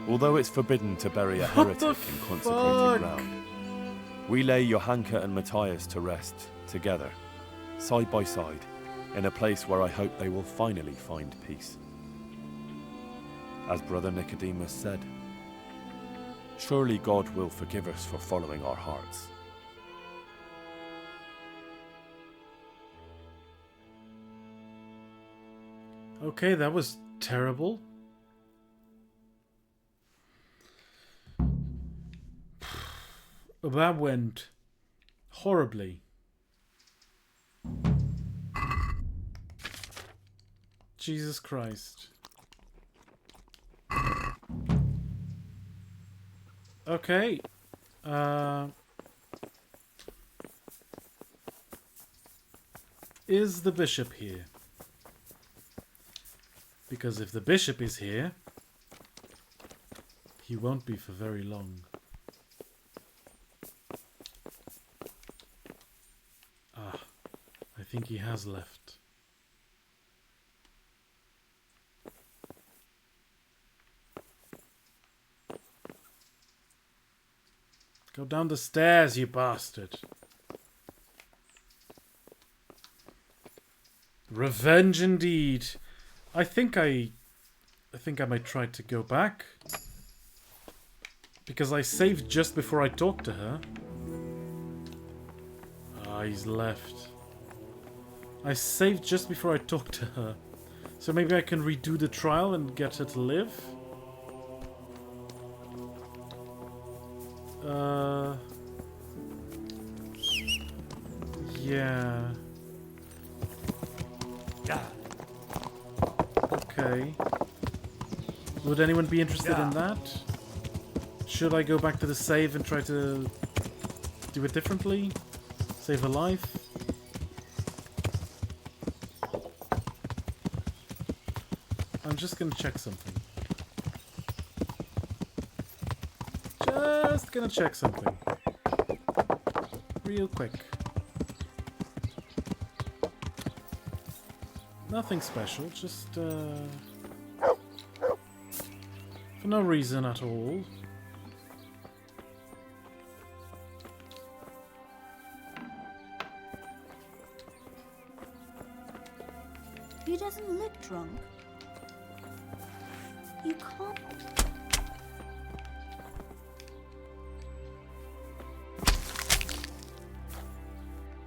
Although it's forbidden to bury a heretic in consecrated ground, we lay Johanka and Matthias to rest together, side by side, in a place where I hope they will finally find peace. As Brother Nicodemus said, surely God will forgive us for following our hearts. Okay, that was terrible. That went horribly. Jesus Christ. Okay. Is the bishop here? Because if the bishop is here, he won't be for very long. Ah, I think he has left. Go down the stairs, you bastard. Revenge indeed. I think I might try to go back. Because I saved just before I talked to her. Ah, he's left. I saved just before I talked to her. So maybe I can redo the trial and get her to live? Yeah. Okay. Would anyone be interested in that? Should I go back to the save and try to do it differently? Save a life? I'm just gonna check something. Just gonna check something. Real quick. Nothing special, just for no reason at all. He doesn't look drunk. You can't.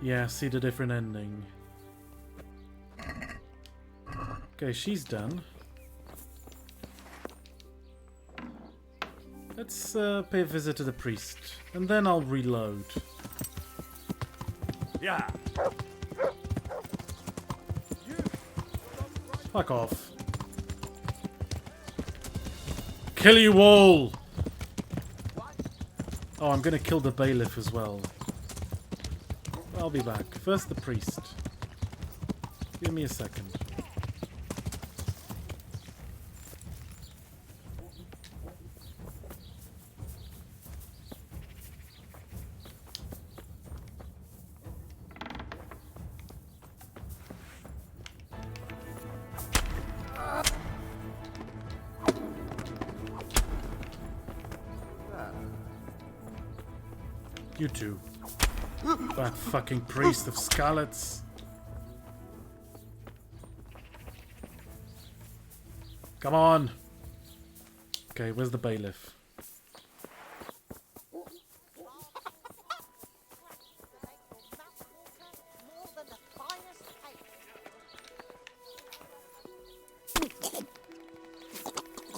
Yeah, see the different ending. Okay, she's done. Let's pay a visit to the priest, and then I'll reload. Yeah. Fuck off. Kill you all! Oh, I'm gonna kill the bailiff as well. I'll be back. First the priest. Give me a second. You two. That fucking priest of Scarlets. Come on. Okay, where's the bailiff?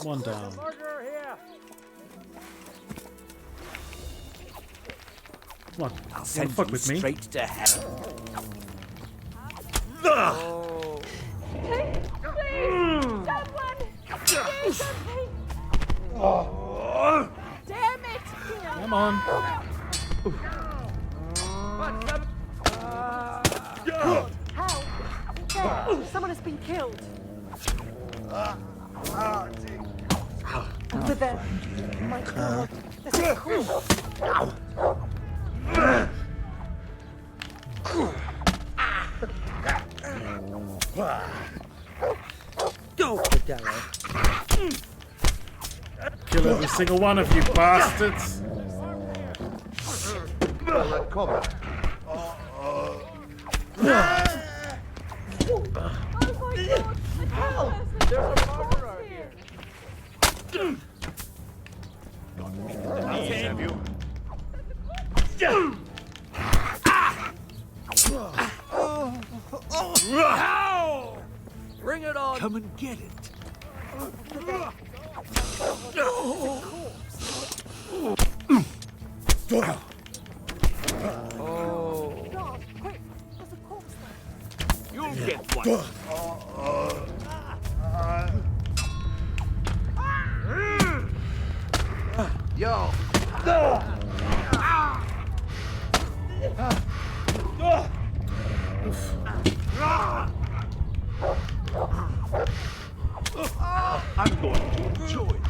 One down. What? I'll You send wanna fuck you with me? straight to hell. Oh. Please, someone, do something. Damn it! Come on. Help! There, someone has been killed. Over there. My God, there's a corpse. Go, Fidello. Kill every single one of you bastards. Come. Oh my God! Help! There's a murderer here. Have you? Bring it on! Come and get it. Oh. God, quick! There's a corpse there. You'll get one. Yo. I'm going to enjoy this.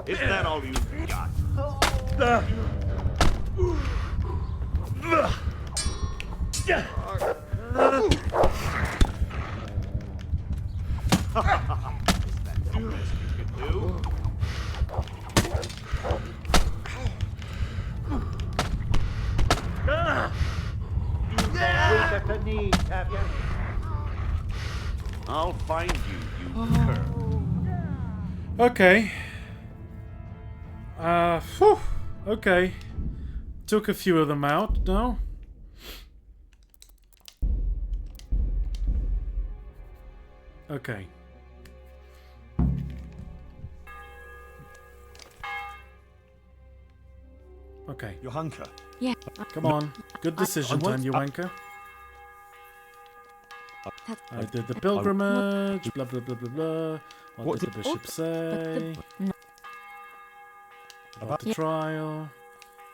Is that all you got? Is that the best you could do? Weak at the knees, have you? I'll find you, you cur. Okay. Whew. Okay. Took a few of them out, no? Okay. Okay. Johanka. Yeah. Come on. Good decision I time, want- Johanka. I did the pilgrimage, blah blah blah blah blah. What did the bishop say? About the trial.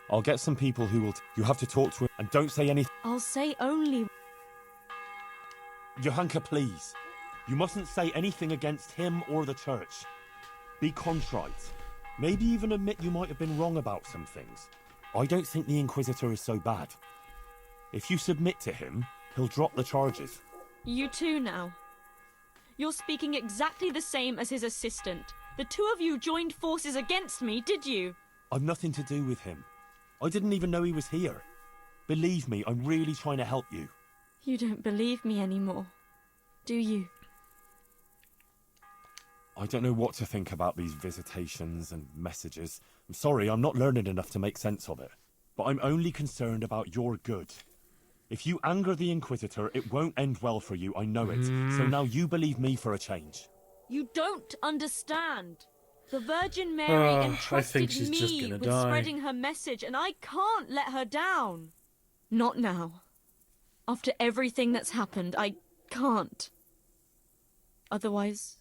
I'll get some people who will... You have to talk to him and don't say anything. I'll say only... Johanka, please. You mustn't say anything against him or the church. Be contrite. Maybe even admit you might have been wrong about some things. I don't think the Inquisitor is so bad. If you submit to him, he'll drop the charges. You too now. You're speaking exactly the same as his assistant. The two of you joined forces against me, did you? I've nothing to do with him. I didn't even know he was here. Believe me, I'm really trying to help you. You don't believe me anymore, do you? I don't know what to think about these visitations and messages. I'm sorry, I'm not learned enough to make sense of it. But I'm only concerned about your good. If you anger the Inquisitor, it won't end well for you, I know it. So now you believe me for a change. You don't understand. The Virgin Mary I entrusted think she's just me gonna with die. spreading her message, and I can't let her down. Not now. After everything that's happened, I can't. Otherwise,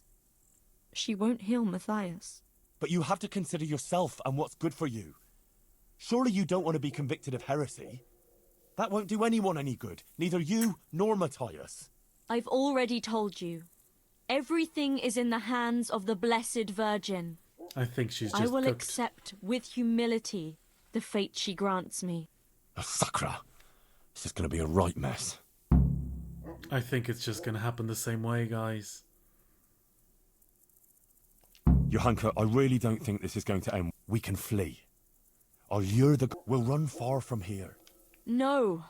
she won't heal Matthias. But you have to consider yourself and what's good for you. Surely you don't want to be convicted of heresy? That won't do anyone any good, neither you nor Matthias. I've already told you. Everything is in the hands of the Blessed Virgin. I think she's just I will cooked. accept with humility the fate she grants me. Sacra. This is going to be a right mess. I think it's just going to happen the same way, guys. Johanka, I really don't think this is going to end. We can flee. I'll lure the... We'll run far from here. No.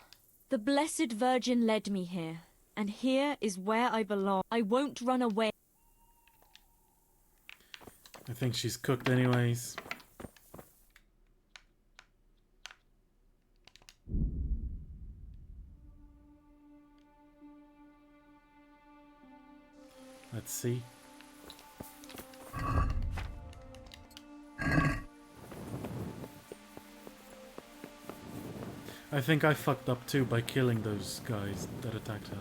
The Blessed Virgin led me here. And here is where I belong. I won't run away. I think she's cooked anyways. Let's see. I think I fucked up too by killing those guys that attacked her.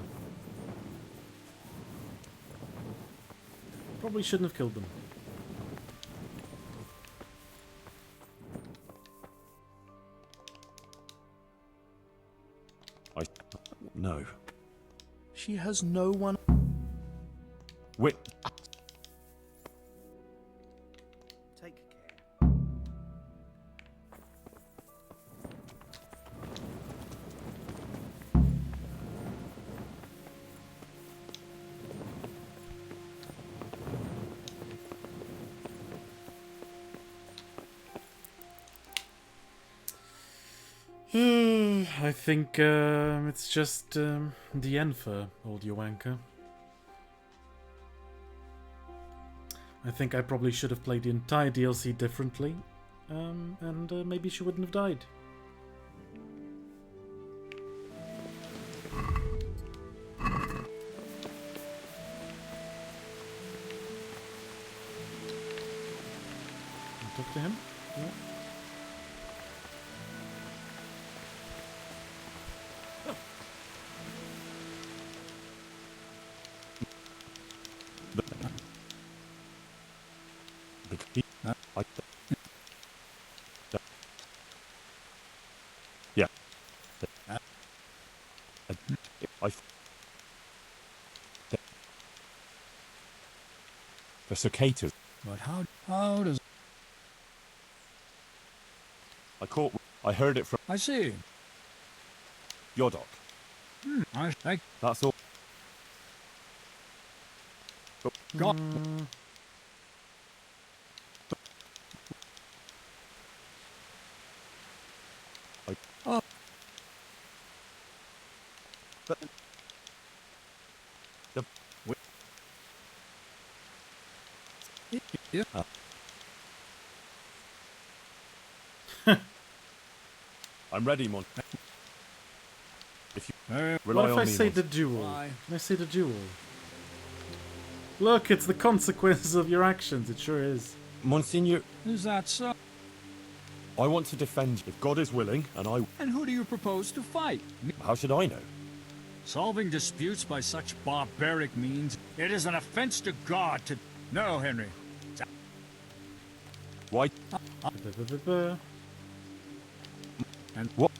Probably shouldn't have killed them. No. She has no one. Wait. Take care. I think it's just the end for old Joanka. I think I probably should have played the entire DLC differently, and maybe she wouldn't have died. Talk to him? Yeah. Yeah. The cicadas. But how does... I heard it from I see. your dog. That's all. God. Oh. Yeah. I'm ready, Mon. If you What rely if on I me, say Mon. the duel? Can I say the duel? Look, it's the consequences of your actions. It sure is. Monsignor, Is that so? I want to defend you. If God is willing, and I... And who do you propose to fight? How should I know? Solving disputes by such barbaric means, it is an offense to God to... No, Henry. Why? And what?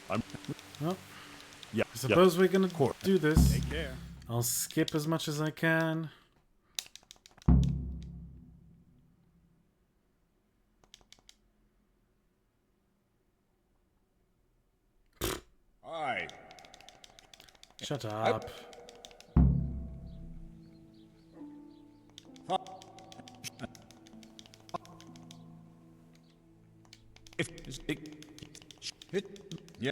I'm... Well, yeah. I suppose we're gonna do this. Take care. I'll skip as much as I can. Aye. Shut up. Yeah.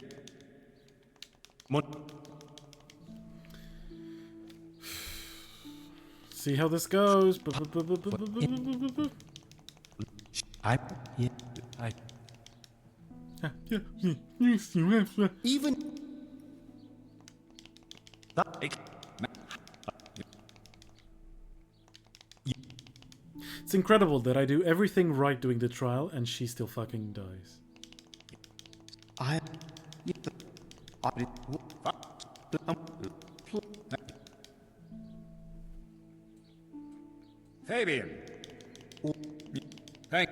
See how this goes. Even It's incredible that I do everything right during the trial and she still fucking dies. Fabian. Thank.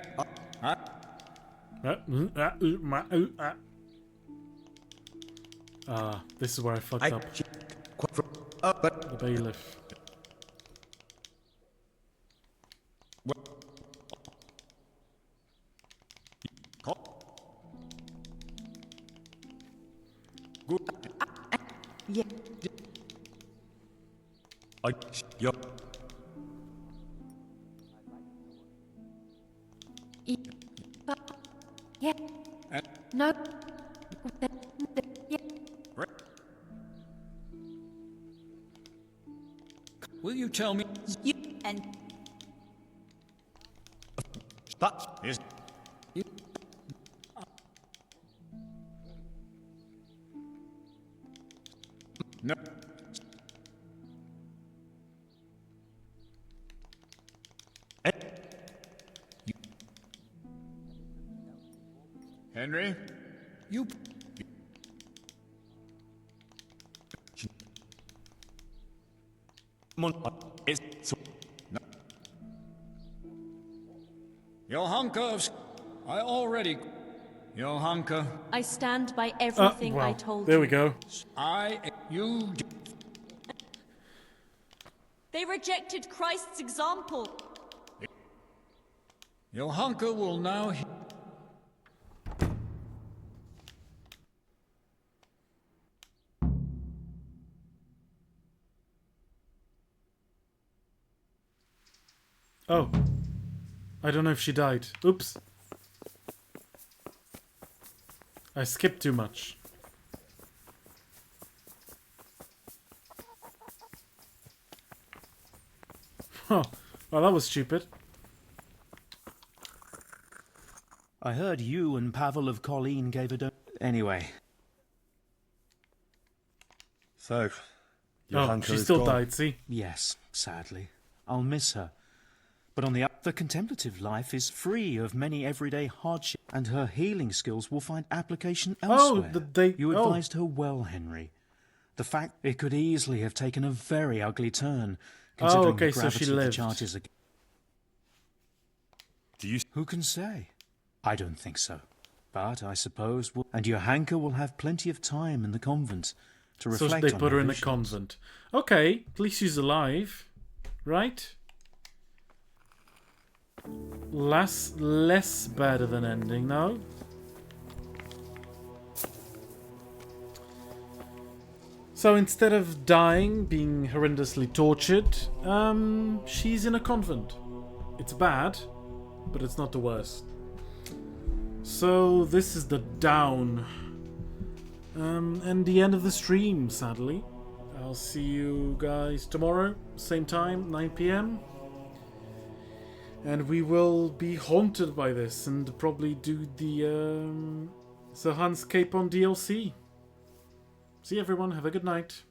This is where I fucked up. The bailiff. Yeah. Yeah. No. Yeah. Will you tell me? You and That is. No. Henry? You... Johanka of... I already... Johanka... I stand by everything I told there you. we go. You... They rejected Christ's example. Johanka will now... Oh. I don't know if she died. Oops. I skipped too much. Oh, well, that was stupid. I heard you and Pavel of Colleen gave a Anyway. So, oh, she still died, see? Yes, sadly. I'll miss her. But on the contemplative life is free of many everyday hardships, and her healing skills will find application elsewhere. You advised her well, Henry. The fact it could easily have taken a very ugly turn, considering the gravity of the charges against. Who can say? I don't think so. But I suppose and Johanka will have plenty of time in the convent to reflect on her So they put her in a visions. convent. Okay, at least she's alive, right? Less better than ending now. So instead of dying, being horrendously tortured, she's in a convent. It's bad, but it's not the worst. So this is the down. And the end of the stream, sadly. I'll see you guys tomorrow, same time, 9 PM. And we will be haunted by this and probably do the Sir Hans Capon DLC. See everyone, have a good night.